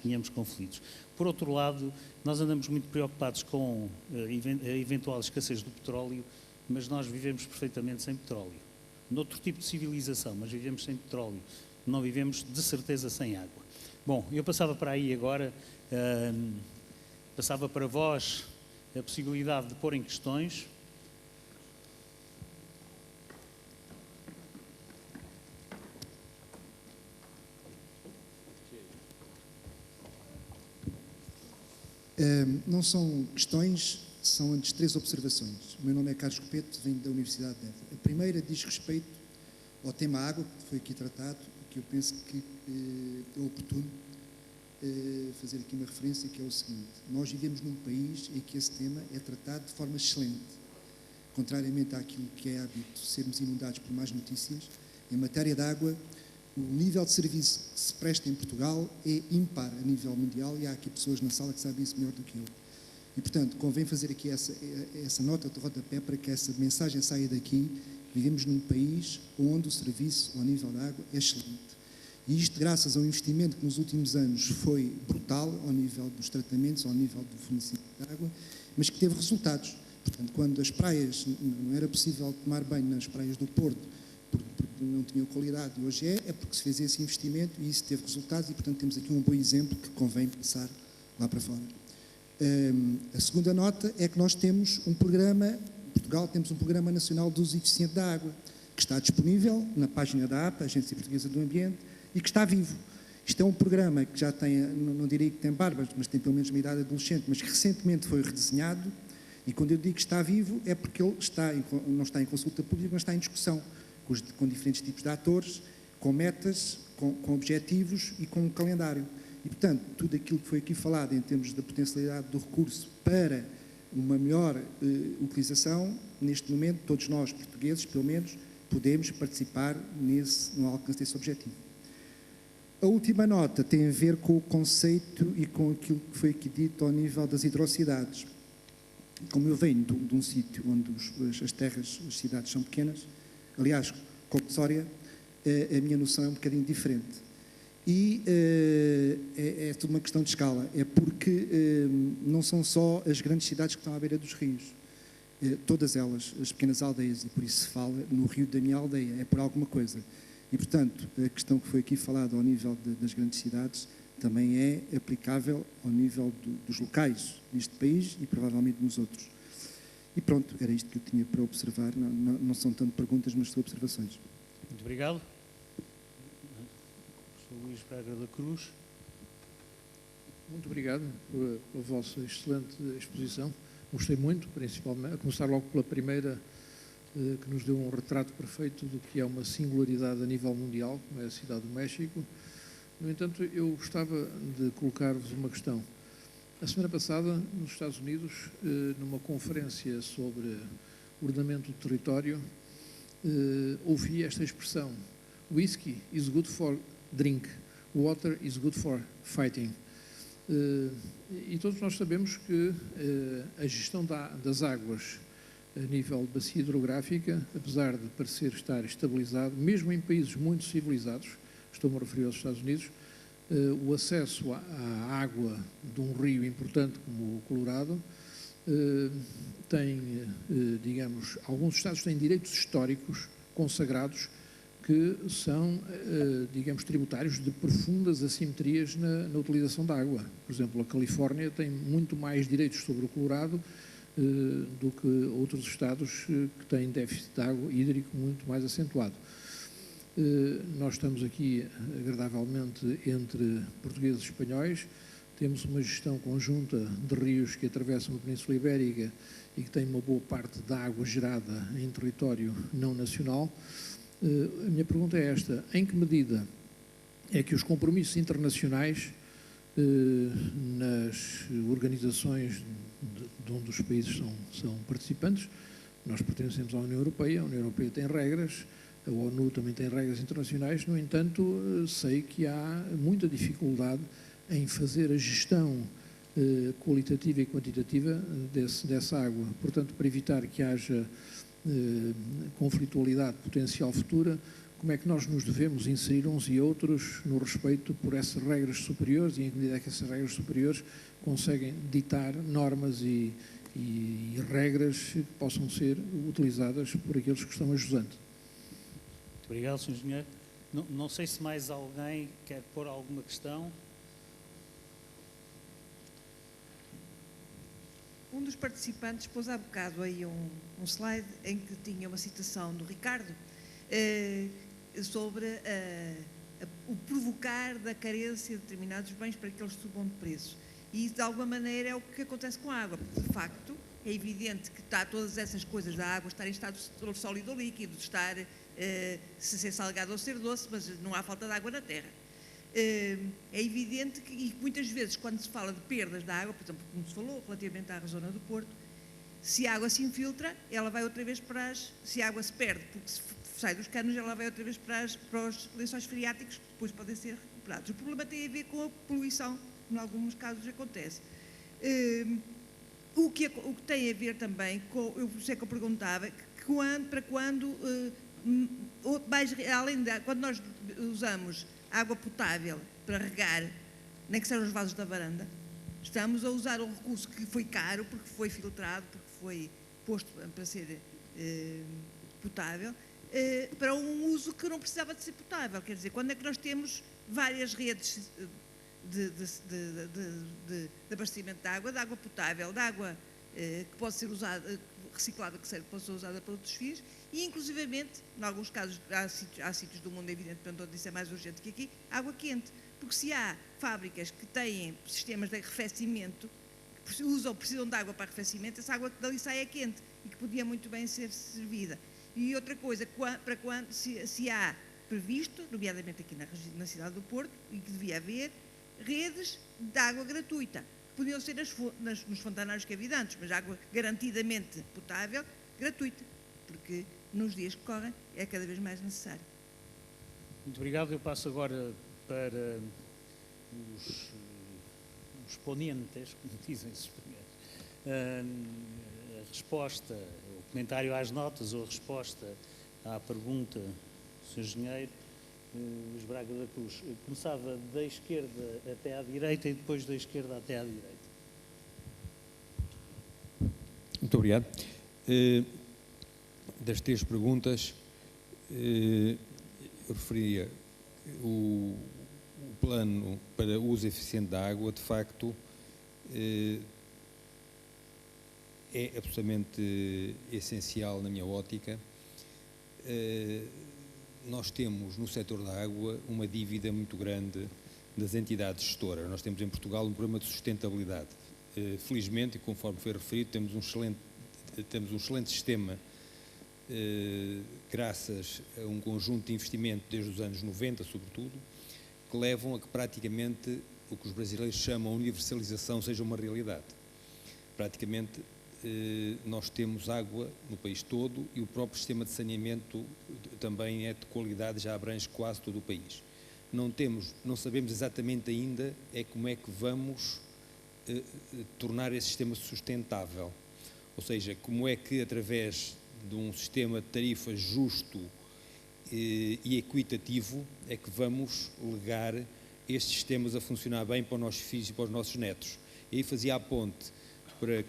tenhamos conflitos. Por outro lado, nós andamos muito preocupados com a eventual escassez do petróleo, mas nós vivemos perfeitamente sem petróleo. Noutro tipo de civilização, mas vivemos sem petróleo. Não vivemos, de certeza, sem água. Bom, eu passava para aí agora, passava para vós a possibilidade de pôr em questões. Não são questões, são antes 3 observações. O meu nome é Carlos Copeto, venho da Universidade de Évora. A primeira diz respeito ao tema água, que foi aqui tratado, que eu penso que é oportuno fazer aqui uma referência, que é o seguinte: nós vivemos num país em que esse tema é tratado de forma excelente. Contrariamente àquilo que é hábito sermos inundados por más notícias, em matéria de água, O nível de serviço que se presta em Portugal é ímpar a nível mundial, e há aqui pessoas na sala que sabem isso melhor do que eu. E, portanto, convém fazer aqui essa nota de rodapé para que essa mensagem saia daqui. Vivemos num país onde o serviço ao nível da água é excelente. E isto graças ao investimento que nos últimos anos foi brutal ao nível dos tratamentos, ao nível do fornecimento de água, mas que teve resultados. Portanto, quando as praias, não era possível tomar banho nas praias do Porto, porque não tinham qualidade, e hoje é porque se fez esse investimento e isso teve resultados, e, portanto, temos aqui um bom exemplo que convém passar lá para fora. A segunda nota é que nós temos um programa, em Portugal temos um Programa Nacional de Uso Eficiente da Água, que está disponível na página da APA, Agência Portuguesa do Ambiente, e que está vivo. Isto é um programa que já tem, não diria que tem barbas, mas tem pelo menos uma idade adolescente, mas que recentemente foi redesenhado, e quando eu digo que está vivo é porque ele não está em consulta pública, mas está em discussão com diferentes tipos de atores, com metas, com objetivos e com um calendário. E, portanto, tudo aquilo que foi aqui falado em termos da potencialidade do recurso para uma melhor utilização, neste momento, todos nós, portugueses, pelo menos, podemos participar no alcance desse objetivo. A última nota tem a ver com o conceito e com aquilo que foi aqui dito ao nível das hidrocidades. Como eu venho de um sítio onde as terras, as cidades são pequenas, aliás, com Soria, a minha noção é um bocadinho diferente. E é tudo uma questão de escala. É porque não são só as grandes cidades que estão à beira dos rios. Todas elas, as pequenas aldeias, e por isso se fala no rio da minha aldeia, é por alguma coisa. E, portanto, a questão que foi aqui falada ao nível das grandes cidades também é aplicável ao nível dos locais neste país e provavelmente nos outros. E pronto, era isto que eu tinha para observar. Não são tanto perguntas, mas são observações. Muito obrigado. Sou Luís Braga da Cruz. Muito obrigado pela vossa excelente exposição. Gostei muito, principalmente, a começar logo pela primeira, que nos deu um retrato perfeito do que é uma singularidade a nível mundial, como é a Cidade do México. No entanto, eu gostava de colocar-vos uma questão. A semana passada, nos Estados Unidos, numa conferência sobre ordenamento do território, ouvi esta expressão: "Whisky is good for drink, water is good for fighting". E todos nós sabemos que a gestão das águas a nível de bacia hidrográfica, apesar de parecer estar estabilizado, mesmo em países muito civilizados, estou-me a referir aos Estados Unidos, o acesso à água de um rio importante como o Colorado tem, digamos, alguns estados têm direitos históricos consagrados que são, digamos, tributários de profundas assimetrias na utilização da água. Por exemplo, a Califórnia tem muito mais direitos sobre o Colorado do que outros estados que têm déficit de água hídrico muito mais acentuado. Nós estamos aqui agradavelmente entre portugueses e espanhóis, temos uma gestão conjunta de rios que atravessam a Península Ibérica e que tem uma boa parte da água gerada em território não nacional. A minha pergunta é esta: em que medida é que os compromissos internacionais nas organizações de onde os países são participantes, nós pertencemos à União Europeia, a União Europeia tem regras, a ONU também tem regras internacionais, no entanto, sei que há muita dificuldade em fazer a gestão qualitativa e quantitativa dessa água. Portanto, para evitar que haja conflitualidade potencial futura, como é que nós nos devemos inserir uns e outros no respeito por essas regras superiores e em que medida é que essas regras superiores conseguem ditar normas e regras que possam ser utilizadas por aqueles que estão a jusante. Muito obrigado, Sr. Engenheiro. Não sei se mais alguém quer pôr alguma questão. Um dos participantes pôs há bocado aí um slide em que tinha uma citação do Ricardo sobre o provocar da carência de determinados bens para que eles subam de preço. E, de alguma maneira, é o que acontece com a água, porque, de facto, é evidente que todas essas coisas da água estar em estado sólido ou líquido, estar se ser salgado ou ser doce, mas não há falta de água na terra. É evidente que, e muitas vezes, quando se fala de perdas da água, por exemplo, como se falou relativamente à zona do Porto, se a água se infiltra, ela vai outra vez se a água se perde porque se sai dos canos e ela vai outra vez para os lençóis freáticos, que depois podem ser recuperados. O problema tem a ver com a poluição, que em alguns casos acontece. O que tem a ver também com, eu sei que eu perguntava, para quando, quando nós usamos água potável para regar, nem que sejam os vasos da varanda, estamos a usar um recurso que foi caro, porque foi filtrado, porque foi posto para ser potável, para um uso que não precisava de ser potável. Quer dizer, quando é que nós temos várias redes de abastecimento de água potável, de água que pode ser usada, reciclada, que pode ser usada para outros fins, e inclusivamente, em alguns casos, há sítios do mundo, evidentemente, onde isso é mais urgente que aqui, água quente. Porque se há fábricas que têm sistemas de arrefecimento, que precisam de água para arrefecimento, essa água que dali sai é quente e que podia muito bem ser servida. E outra coisa, para quando se há previsto, nomeadamente aqui na cidade do Porto, e que devia haver, redes de água gratuita. Podiam ser nos fontanários que havia antes, mas água garantidamente potável, gratuita, porque nos dias que correm é cada vez mais necessário. Muito obrigado. Eu passo agora para os ponentes, como dizem os espanhóis, a resposta, o comentário às notas ou a resposta à pergunta do Sr. Engenheiro, Luís Braga da Cruz. Começava da esquerda até à direita e depois da esquerda até à direita. Muito obrigado. Das três perguntas, eu referia o plano para o uso eficiente da água, de facto, é absolutamente essencial na minha ótica. Nós temos no setor da água uma dívida muito grande das entidades gestoras. Nós temos em Portugal um problema de sustentabilidade. Felizmente, e conforme foi referido, temos um excelente sistema, graças a um conjunto de investimento desde os anos 90, sobretudo, que levam a que praticamente o que os brasileiros chamam de universalização seja uma realidade. Praticamente nós temos água no país todo e o próprio sistema de saneamento também é de qualidade, já abrange quase todo o país. Não sabemos exatamente ainda como é que vamos tornar esse sistema sustentável, ou seja, como é que através de um sistema de tarifas justo e equitativo é que vamos legar estes sistemas a funcionar bem para os nossos filhos e para os nossos netos. E aí fazia a ponte para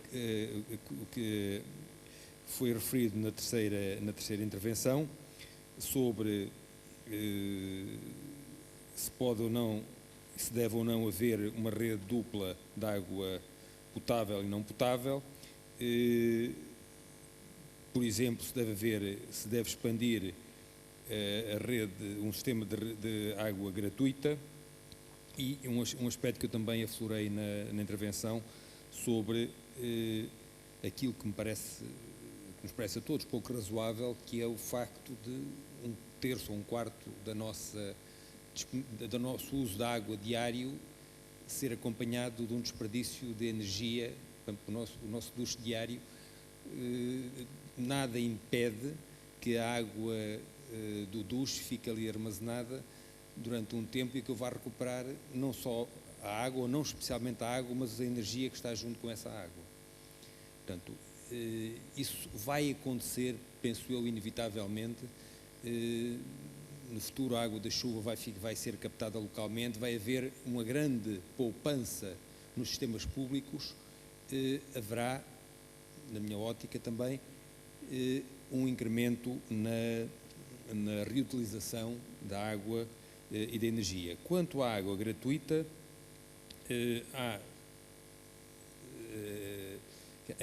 o que foi referido na terceira intervenção sobre se pode ou não, se deve ou não haver uma rede dupla de água potável e não potável. Por exemplo, se deve expandir a rede, um sistema de água gratuita, e um aspecto que eu também aflorei na intervenção sobre aquilo que nos parece a todos pouco razoável, que é o facto de um terço ou um quarto do nosso uso da água diário ser acompanhado de um desperdício de energia. Portanto, o nosso duche diário, nada impede que a água do duche fique ali armazenada durante um tempo e que eu vá recuperar não só a água, ou não especialmente a água, mas a energia que está junto com essa água. Portanto, isso vai acontecer, penso eu, inevitavelmente. No futuro a água da chuva vai ser captada localmente, vai haver uma grande poupança nos sistemas públicos, haverá, na minha ótica também, um incremento na reutilização da água e da energia. Quanto à água gratuita,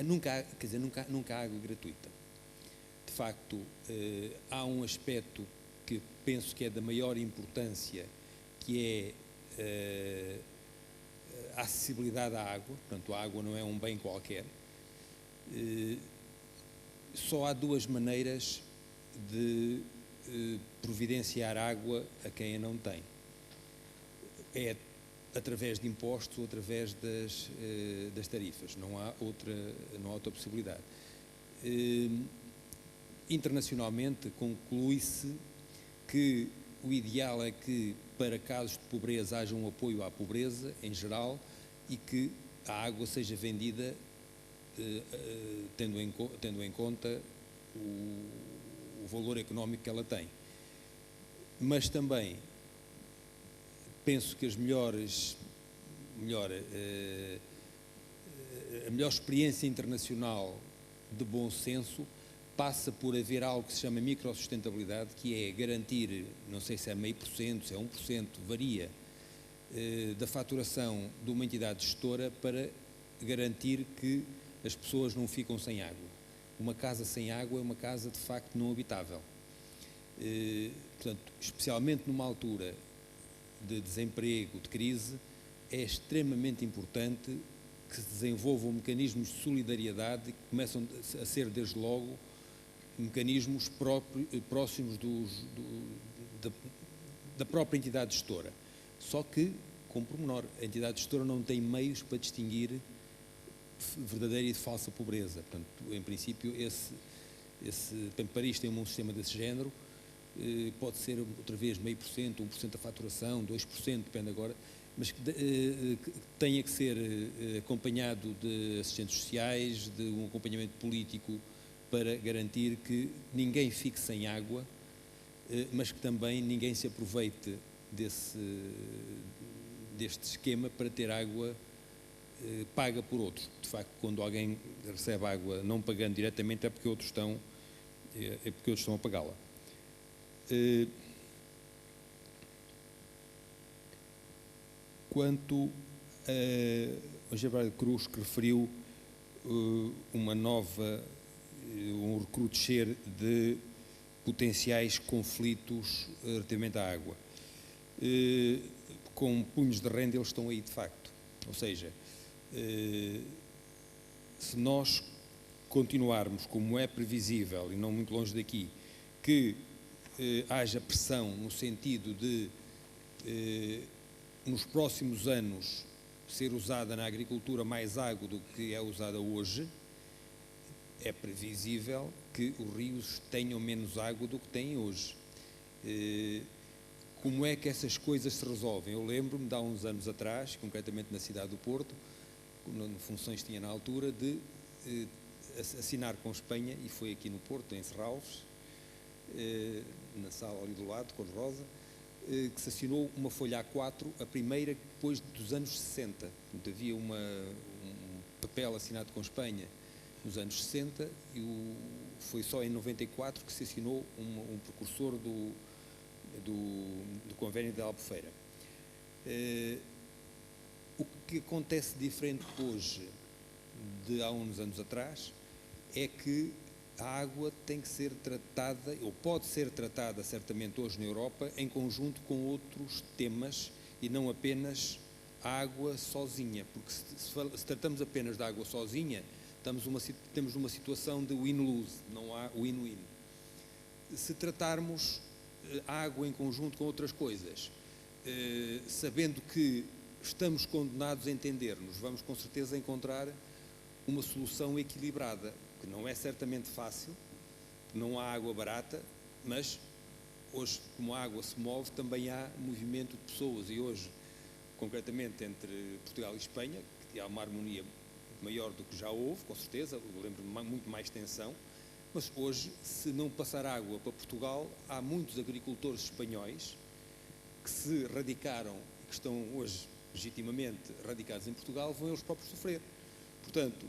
nunca há água gratuita. De facto, há um aspecto que penso que é da maior importância, que é a acessibilidade à água. Portanto, a água não é um bem qualquer. Só há duas maneiras de providenciar água a quem a não tem. É através de impostos ou através das tarifas. Não há outra possibilidade. internacionalmente conclui-se que o ideal é que para casos de pobreza haja um apoio à pobreza em geral e que a água seja vendida tendo em conta o valor económico que ela tem. Mas também penso que a melhor experiência internacional de bom senso passa por haver algo que se chama microsustentabilidade, que é garantir, não sei se é 0,5%, se é 1%, varia, da faturação de uma entidade gestora para garantir que as pessoas não ficam sem água. Uma casa sem água é uma casa, de facto, não habitável. Portanto, especialmente numa altura de desemprego, de crise, é extremamente importante que se desenvolvam mecanismos de solidariedade que começam a ser, desde logo, mecanismos próximos da própria entidade gestora. Só que, com pormenor, a entidade gestora não tem meios para distinguir verdadeira e de falsa pobreza. Portanto, em princípio, Paris tem um sistema desse género, pode ser outra vez 0,5%, 1% da faturação, 2%, depende agora, mas que tenha que ser acompanhado de assistentes sociais, de um acompanhamento político para garantir que ninguém fique sem água, mas que também ninguém se aproveite deste esquema para ter água paga por outros. De facto, quando alguém recebe água não pagando diretamente é porque outros estão a pagá-la. Quanto a Gerardo Cruz, que referiu um recrudescer de potenciais conflitos relativamente à água. Com punhos de renda eles estão aí de facto. Ou seja, se nós continuarmos como é previsível, e não muito longe daqui, que haja pressão no sentido de, nos próximos anos, ser usada na agricultura mais água do que é usada hoje, é previsível que os rios tenham menos água do que têm hoje. Como é que essas coisas se resolvem? Eu lembro-me de há uns anos atrás, concretamente na cidade do Porto, funções tinha na altura, de assinar com Espanha, e foi aqui no Porto, em Serralves, na sala ali do lado, cor-de-rosa, que se assinou uma folha A4, a primeira depois dos anos 60. Portanto, havia um papel assinado com Espanha nos anos 60 e foi só em 94 que se assinou um precursor do convênio de Albufeira. O que acontece diferente hoje de há uns anos atrás é que a água tem que ser tratada, ou pode ser tratada certamente hoje na Europa, em conjunto com outros temas e não apenas a água sozinha, porque se tratamos apenas da água sozinha, temos uma situação de win-lose, não há win-win. Se tratarmos a água em conjunto com outras coisas, sabendo que estamos condenados a entender-nos, vamos com certeza encontrar uma solução equilibrada, que não é certamente fácil, não há água barata, mas hoje, como a água se move, também há movimento de pessoas, e hoje, concretamente entre Portugal e Espanha, que há uma harmonia maior do que já houve, com certeza, eu lembro-me muito mais tensão, mas hoje, se não passar água para Portugal, há muitos agricultores espanhóis que se radicaram e que estão hoje legitimamente radicados em Portugal, vão eles próprios sofrer. Portanto,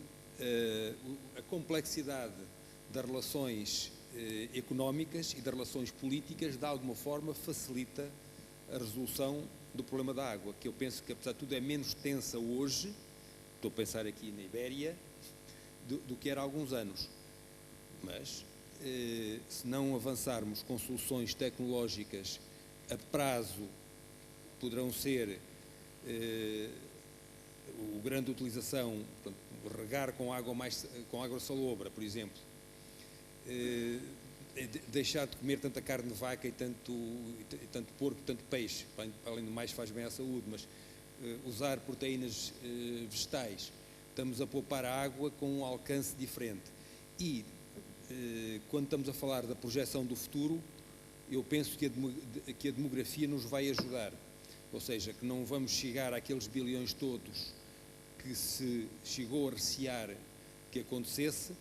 a complexidade das relações económicas e das relações políticas, de alguma forma, facilita a resolução do problema da água, que eu penso que, apesar de tudo, é menos tensa hoje, estou a pensar aqui na Ibéria, do que era há alguns anos. Mas, se não avançarmos com soluções tecnológicas a prazo, poderão ser a grande utilização, portanto, regar com água salobra, por exemplo, deixar de comer tanta carne de vaca e tanto porco, tanto peixe, além do mais faz bem à saúde, mas usar proteínas vegetais, estamos a poupar a água com um alcance diferente. E quando estamos a falar da projeção do futuro, eu penso que a demografia nos vai ajudar. Ou seja, que não vamos chegar àqueles bilhões todos que se chegou a recear que acontecesse,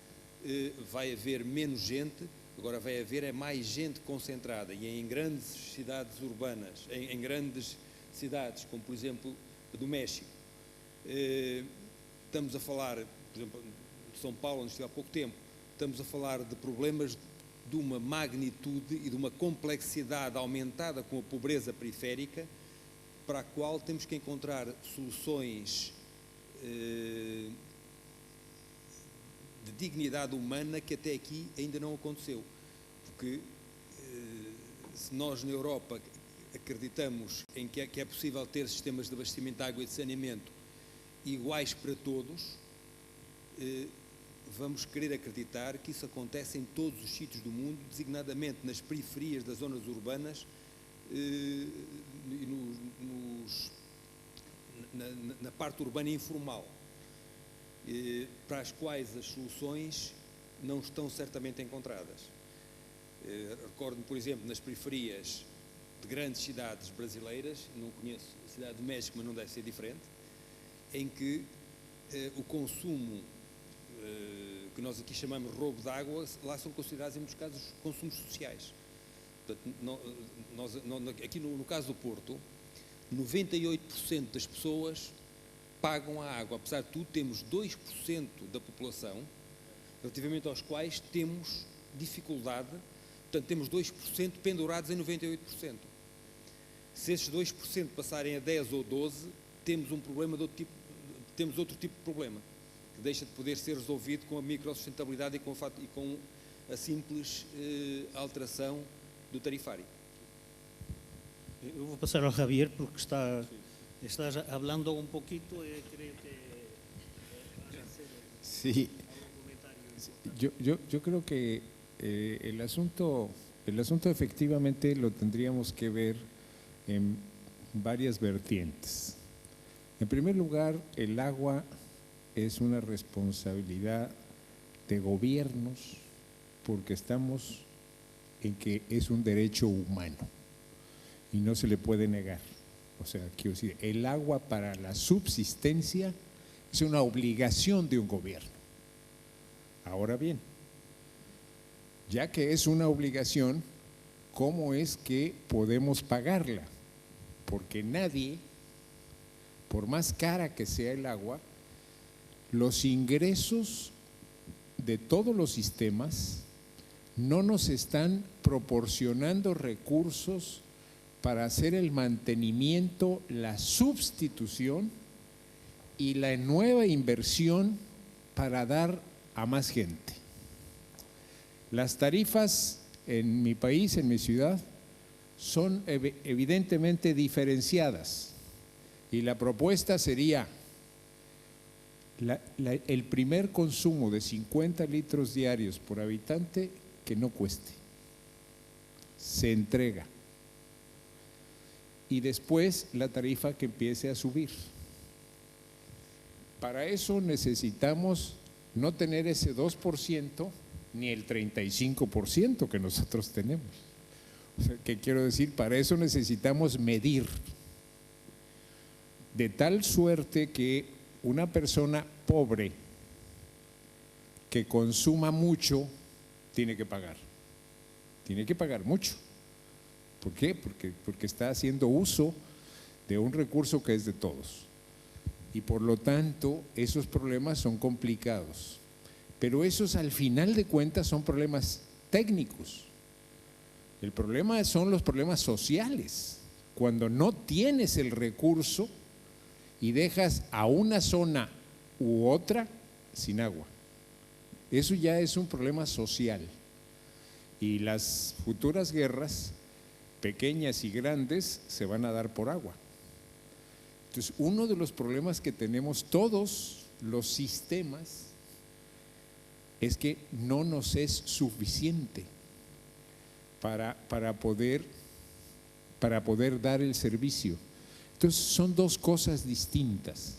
vai haver menos gente, agora vai haver mais gente concentrada, e em grandes cidades urbanas, em grandes cidades, como por exemplo a do México. Estamos a falar, por exemplo, de São Paulo, onde estive há pouco tempo, estamos a falar de problemas de uma magnitude e de uma complexidade aumentada com a pobreza periférica, para a qual temos que encontrar soluções de dignidade humana que até aqui ainda não aconteceu. Porque se nós na Europa acreditamos em que é possível ter sistemas de abastecimento de água e de saneamento iguais para todos, vamos querer acreditar que isso acontece em todos os sítios do mundo, designadamente nas periferias das zonas urbanas e na parte urbana informal, para as quais as soluções não estão certamente encontradas. Recordo-me, por exemplo, nas periferias de grandes cidades brasileiras, não conheço a cidade do México, mas não deve ser diferente, em que o consumo que nós aqui chamamos de roubo de água, lá são considerados em muitos casos consumos sociais. Portanto, aqui no caso do Porto, 98% das pessoas pagam a água. Apesar de tudo, temos 2% da população relativamente aos quais temos dificuldade. Portanto, temos 2% pendurados em 98%. Se esses 2% passarem a 10 ou 12, temos um problema de outro tipo, temos outro tipo de problema, que deixa de poder ser resolvido com a microsustentabilidade e com a simples alteração do tarifário. Eu vou passar ao Javier porque está falando um pouquinho e creio que Sí, yo creo que el asunto efectivamente lo tendríamos que ver en varias vertientes. En primer lugar, el agua es una responsabilidad de gobiernos porque estamos en que es un derecho humano y no se le puede negar. O sea, quiero decir, el agua para la subsistencia es una obligación de un gobierno. Ahora bien, ya que es una obligación, ¿cómo es que podemos pagarla? Porque nadie, por más cara que sea el agua, los ingresos de todos los sistemas no nos están proporcionando recursos para hacer el mantenimiento, la sustitución y la nueva inversión para dar a más gente. Las tarifas en mi país, en mi ciudad, son evidentemente diferenciadas y la propuesta sería el primer consumo de 50 litros diarios por habitante que no cueste, se entrega, y después la tarifa que empiece a subir. Para eso necesitamos no tener ese 2% ni el 35% que nosotros tenemos. O sea, ¿qué quiero decir? Para eso necesitamos medir de tal suerte que una persona pobre que consuma mucho tiene que pagar mucho. ¿Por qué? Porque está haciendo uso de un recurso que es de todos. Y por lo tanto, esos problemas son complicados. Pero esos al final de cuentas son problemas técnicos. El problema son los problemas sociales. Cuando no tienes el recurso y dejas a una zona u otra sin agua. Eso ya es un problema social. Y las futuras guerras, pequeñas y grandes, se van a dar por agua. Entonces, uno de los problemas que tenemos todos los sistemas es que no nos es suficiente para poder dar el servicio. Entonces, son dos cosas distintas.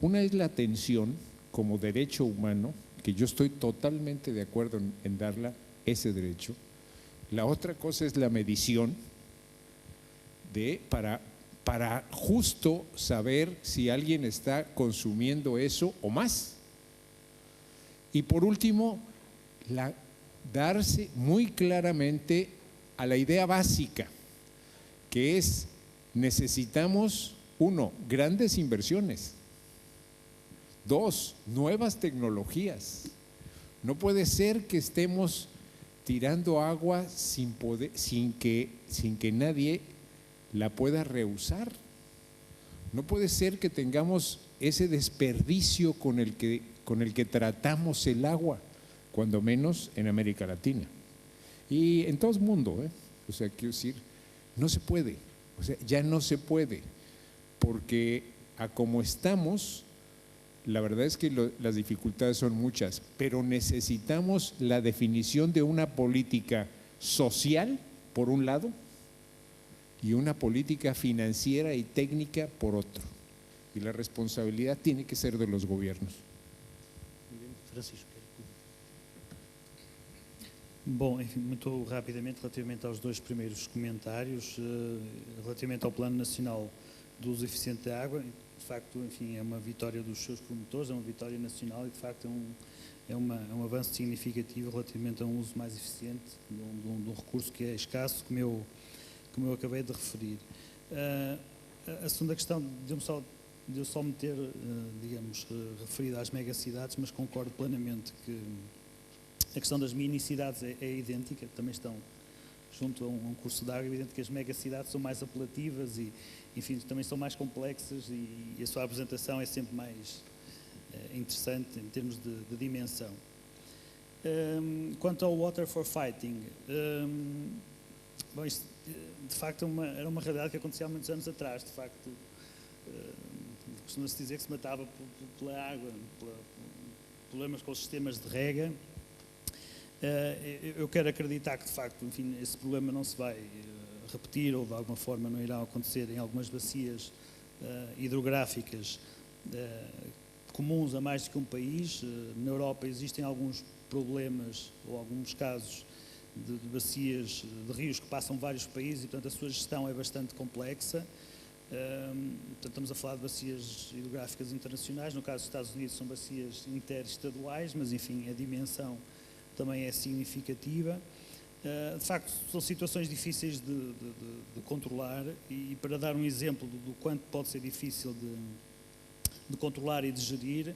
Una es la atención como derecho humano, que yo estoy totalmente de acuerdo en darle ese derecho. La otra cosa es la medición para justo saber si alguien está consumiendo eso o más. Y por último, darse muy claramente a la idea básica, que es: necesitamos, 1, grandes inversiones; 2, nuevas tecnologías. No puede ser que estemos tirando agua sin que nadie la pueda reusar. No puede ser que tengamos ese desperdicio con el que tratamos el agua, cuando menos en América Latina y en todo el mundo, O sea, quiero decir, no se puede, o sea, ya no se puede, porque a como estamos, la verdad es que las dificultades son muchas, pero necesitamos la definición de una política social, por un lado, y una política financiera y técnica, por otro. Y la responsabilidad tiene que ser de los gobiernos. Francisco. Bom, enfim, muito rapidamente, relativamente aos dois primeiros comentários, relativamente ao Plano Nacional do Uso Eficiente da Água, de facto, enfim, é uma vitória dos seus promotores, é uma vitória nacional e, de facto, é um avanço significativo relativamente a um uso mais eficiente de um recurso que é escasso, como eu acabei de referir. A segunda questão, de eu só me ter, digamos, referido às megacidades, mas concordo plenamente que a questão das mini-cidades é idêntica, também estão junto a um curso de água. É evidente que as megacidades são mais apelativas e, enfim, também são mais complexas e a sua apresentação é sempre mais interessante em termos de dimensão. Quanto ao Water for Fighting, bom, isto, de facto, era uma realidade que acontecia há muitos anos atrás. De facto, costuma-se dizer que se matava pela água, problemas com os sistemas de rega. Eu quero acreditar que, de facto, enfim, esse problema não se vai repetir ou, de alguma forma, não irá acontecer em algumas bacias hidrográficas comuns a mais do que um país. Na Europa existem alguns problemas ou alguns casos de bacias de rios que passam vários países e, portanto, a sua gestão é bastante complexa. Portanto, estamos a falar de bacias hidrográficas internacionais. No caso dos Estados Unidos são bacias interestaduais, mas, enfim, a dimensão também é significativa. De facto, são situações difíceis de controlar e, para dar um exemplo do quanto pode ser difícil de controlar e de gerir,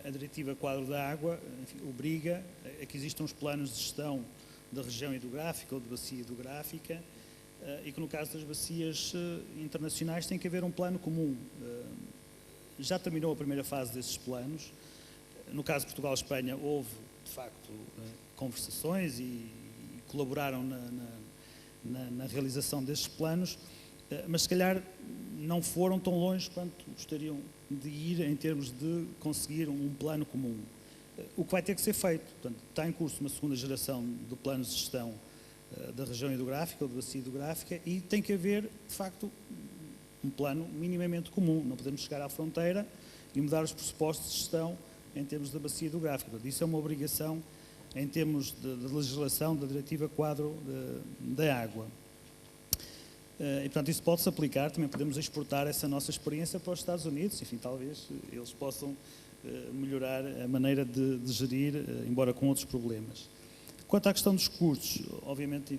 a Diretiva Quadro da Água, enfim, obriga a que existam os planos de gestão da região hidrográfica ou de bacia hidrográfica e que, no caso das bacias internacionais, tem que haver um plano comum. Já terminou a primeira fase desses planos. No caso de Portugal e Espanha, houve, de facto, conversações e colaboraram na realização destes planos, mas se calhar não foram tão longe quanto gostariam de ir em termos de conseguir um plano comum. O que vai ter que ser feito, portanto, está em curso uma segunda geração de planos de gestão da região hidrográfica ou da bacia hidrográfica e tem que haver, de facto, um plano minimamente comum. Não podemos chegar à fronteira e mudar os pressupostos de gestão em termos da bacia hidrográfica. Portanto, isso é uma obrigação em termos de legislação da Diretiva Quadro da Água. E, portanto, isso pode-se aplicar, também podemos exportar essa nossa experiência para os Estados Unidos, enfim, talvez eles possam melhorar a maneira de gerir, embora com outros problemas. Quanto à questão dos custos, obviamente,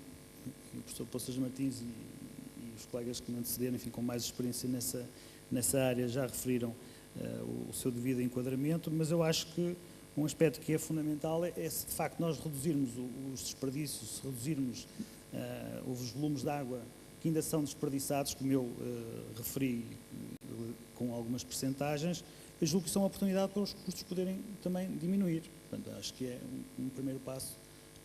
o professor Poças Martins e os colegas que me antecederam, enfim, com mais experiência nessa área, já referiram o seu devido enquadramento, mas eu acho que um aspecto que é fundamental é se, de facto, nós reduzirmos os desperdícios, se reduzirmos os volumes de água que ainda são desperdiçados, como eu referi com algumas percentagens, eu julgo que isso é uma oportunidade para os custos poderem também diminuir. Portanto, acho que é um primeiro passo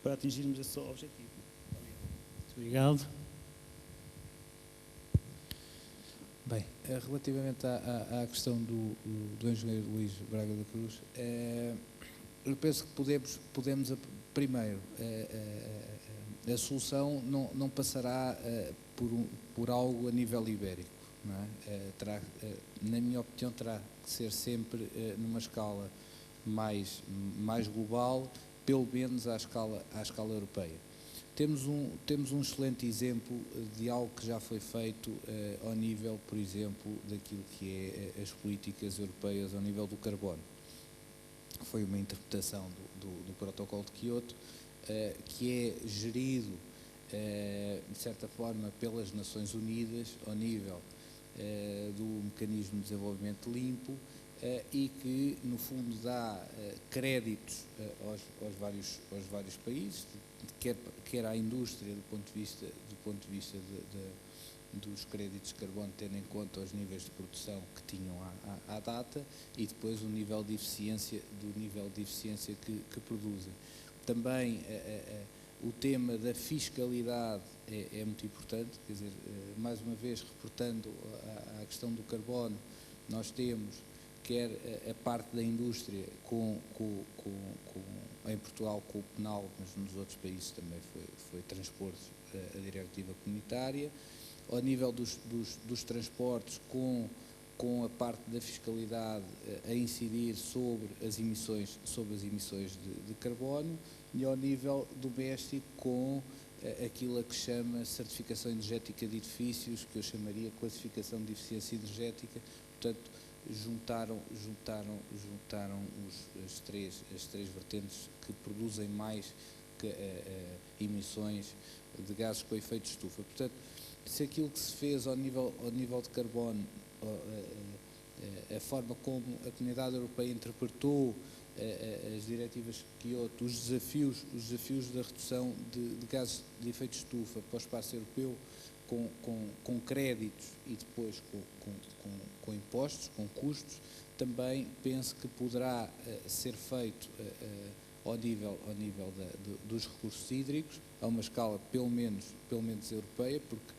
para atingirmos esse objetivo. Muito obrigado. Bem, relativamente à questão do engenheiro Luís Braga da Cruz, eu penso que podemos primeiro, a solução não passará por algo a nível ibérico, não é? Na minha opinião, terá que ser sempre numa escala mais global, pelo menos à escala europeia. Temos um excelente exemplo de algo que já foi feito ao nível, por exemplo, daquilo que é as políticas europeias ao nível do carbono. Foi uma interpretação do protocolo de Kyoto, que é gerido, de certa forma, pelas Nações Unidas ao nível do Mecanismo de Desenvolvimento Limpo, e que, no fundo, dá créditos aos vários países, quer à indústria do ponto de vista dos créditos de carbono, tendo em conta os níveis de produção que tinham à data, e depois o nível de eficiência que produzem. Também o tema da fiscalidade é muito importante, quer dizer, mais uma vez, reportando à questão do carbono, nós temos quer a parte da indústria em Portugal com o penal, mas nos outros países também foi transposto a diretiva comunitária, ao nível dos transportes com a parte da fiscalidade a incidir sobre as emissões de carbono, e ao nível doméstico com aquilo a que chama certificação energética de edifícios, que eu chamaria classificação de eficiência energética. Portanto, juntaram as três vertentes que produzem mais emissões de gases com efeito de estufa. Portanto, se aquilo que se fez ao nível de carbono, a forma como a Comunidade Europeia interpretou as diretivas de Kyoto, os desafios da redução de gases de efeito de estufa para o espaço europeu, com créditos e depois com impostos, com custos, também penso que poderá ser feito ao nível dos recursos hídricos, a uma escala pelo menos europeia, porque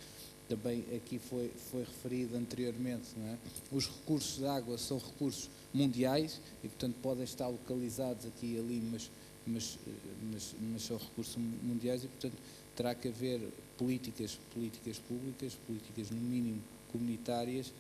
também aqui foi referido anteriormente, não é? Os recursos de água são recursos mundiais e, portanto, podem estar localizados aqui e ali, mas são recursos mundiais e, portanto, terá que haver políticas públicas, políticas no mínimo comunitárias,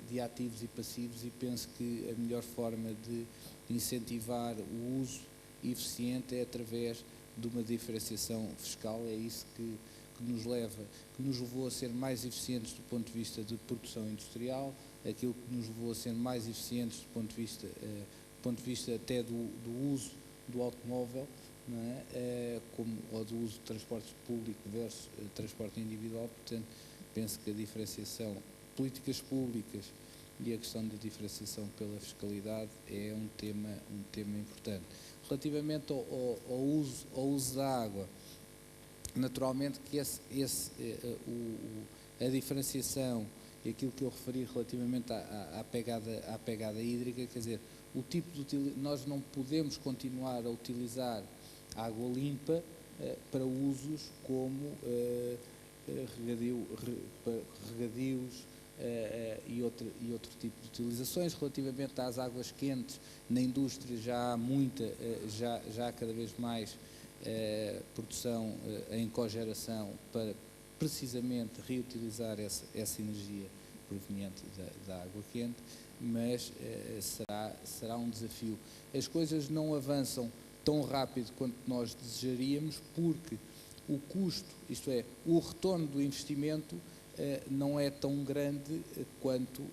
de ativos e passivos, e penso que a melhor forma de incentivar o uso eficiente é através de uma diferenciação fiscal. É isso que nos levou a ser mais eficientes do ponto de vista de produção industrial, aquilo que nos levou a ser mais eficientes do ponto de vista até do uso do automóvel, não é? Ou do uso de transporte público versus transporte individual. Portanto, penso que a diferenciação, políticas públicas e a questão da diferenciação pela fiscalidade é um tema importante. Relativamente ao uso da água, naturalmente que a diferenciação e aquilo que eu referi relativamente à pegada hídrica, quer dizer, o tipo nós não podemos continuar a utilizar água limpa para usos como regadios e outro tipo de utilizações. Relativamente às águas quentes, na indústria já há cada vez mais produção em cogeração para precisamente reutilizar essa energia proveniente da água quente, mas será um desafio. As coisas não avançam tão rápido quanto nós desejaríamos, porque o custo, isto é, o retorno do investimento, não é tão grande quanto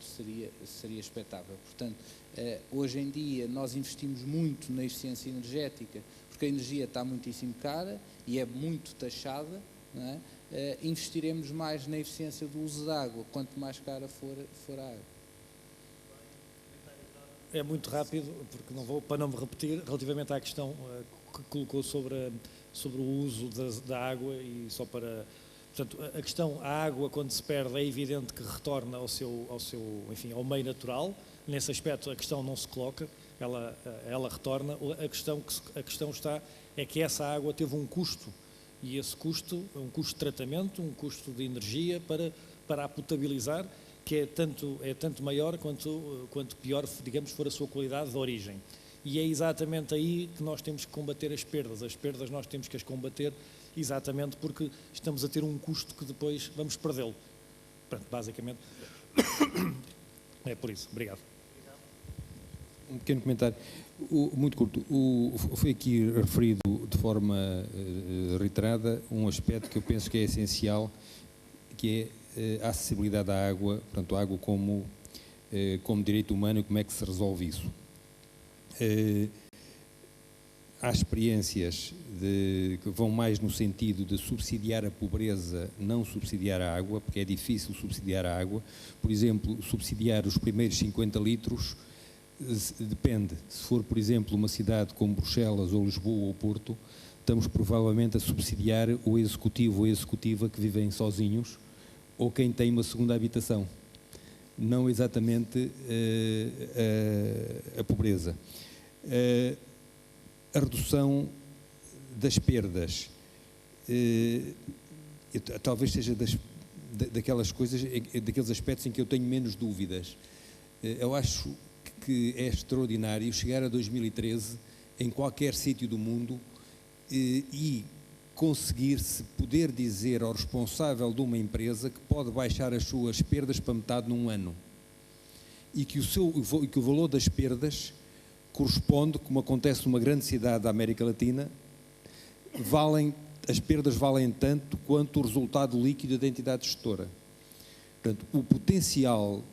seria expectável. Portanto, hoje em dia nós investimos muito na eficiência energética, porque a energia está muitíssimo cara e é muito taxada, não é? Investiremos mais na eficiência do uso da água, quanto mais cara for a água. É muito rápido, porque para não me repetir, relativamente à questão que colocou sobre o uso da água, e só para... Portanto, a questão, a água, quando se perde, é evidente que retorna ao meio natural. Nesse aspecto, a questão não se coloca, ela retorna. A questão está é que essa água teve um custo, e esse custo, um custo de tratamento, um custo de energia para a potabilizar, que é tanto maior quanto pior, digamos, for a sua qualidade de origem. E é exatamente aí que nós temos que combater as perdas. As perdas nós temos que as combater exatamente porque estamos a ter um custo que depois vamos perdê-lo. Pronto, basicamente é por isso. Obrigado. Um pequeno comentário, muito curto. Foi aqui referido de forma reiterada um aspecto que eu penso que é essencial, que é a acessibilidade à água, portanto, a água como direito humano e como é que se resolve isso. Há experiências que vão mais no sentido de subsidiar a pobreza, não subsidiar a água, porque é difícil subsidiar a água. Por exemplo, subsidiar os primeiros 50 litros depende. Se for, por exemplo, uma cidade como Bruxelas ou Lisboa ou Porto, estamos provavelmente a subsidiar o executivo ou a executiva que vivem sozinhos ou quem tem uma segunda habitação, não exatamente a pobreza. A redução das perdas talvez seja daquelas coisas, daqueles aspectos em que eu tenho menos dúvidas. Eu acho que é extraordinário chegar a 2013 em qualquer sítio do mundo e conseguir-se poder dizer ao responsável de uma empresa que pode baixar as suas perdas para metade num ano e que o valor das perdas corresponde, como acontece numa grande cidade da América Latina, as perdas valem tanto quanto o resultado líquido da entidade gestora. Portanto, o potencial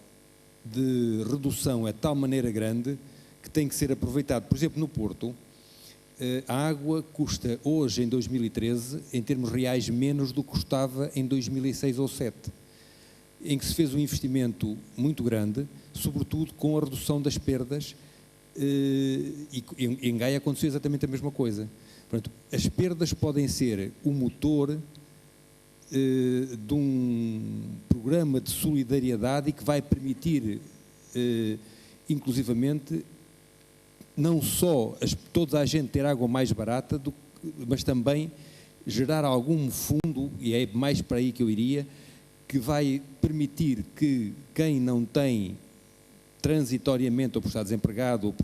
de redução é de tal maneira grande que tem que ser aproveitado. Por exemplo, no Porto, a água custa hoje, em 2013, em termos reais, menos do que custava em 2006 ou 2007, em que se fez um investimento muito grande, sobretudo com a redução das perdas, e em Gaia aconteceu exatamente a mesma coisa. Portanto, as perdas podem ser o motor de um programa de solidariedade e que vai permitir, inclusivamente, não só toda a gente ter água mais barata, mas também gerar algum fundo, e é mais para aí que eu iria, que vai permitir que quem não tem transitoriamente, ou por estar desempregado, ou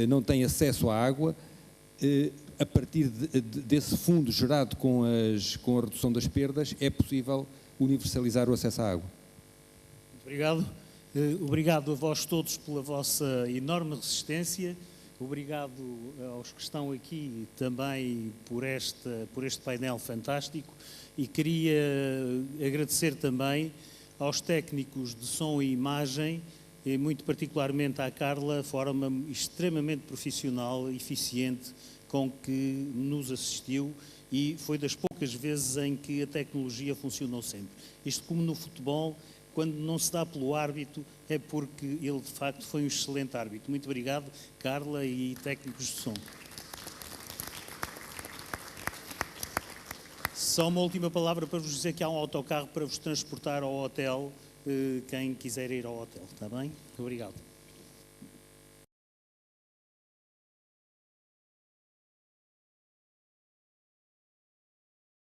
não tem acesso à água, a partir desse fundo gerado com a redução das perdas, é possível universalizar o acesso à água. Muito obrigado. Obrigado a vós todos pela vossa enorme resistência. Obrigado aos que estão aqui também por este painel fantástico. E queria agradecer também aos técnicos de som e imagem, e muito particularmente à Carla, a forma extremamente profissional e eficiente com que nos assistiu, e foi das poucas vezes em que a tecnologia funcionou sempre. Isto, como no futebol, quando não se dá pelo árbitro, é porque ele de facto foi um excelente árbitro. Muito obrigado, Carla e técnicos de som. Só uma última palavra para vos dizer que há um autocarro para vos transportar ao hotel, quem quiser ir ao hotel, está bem? Obrigado.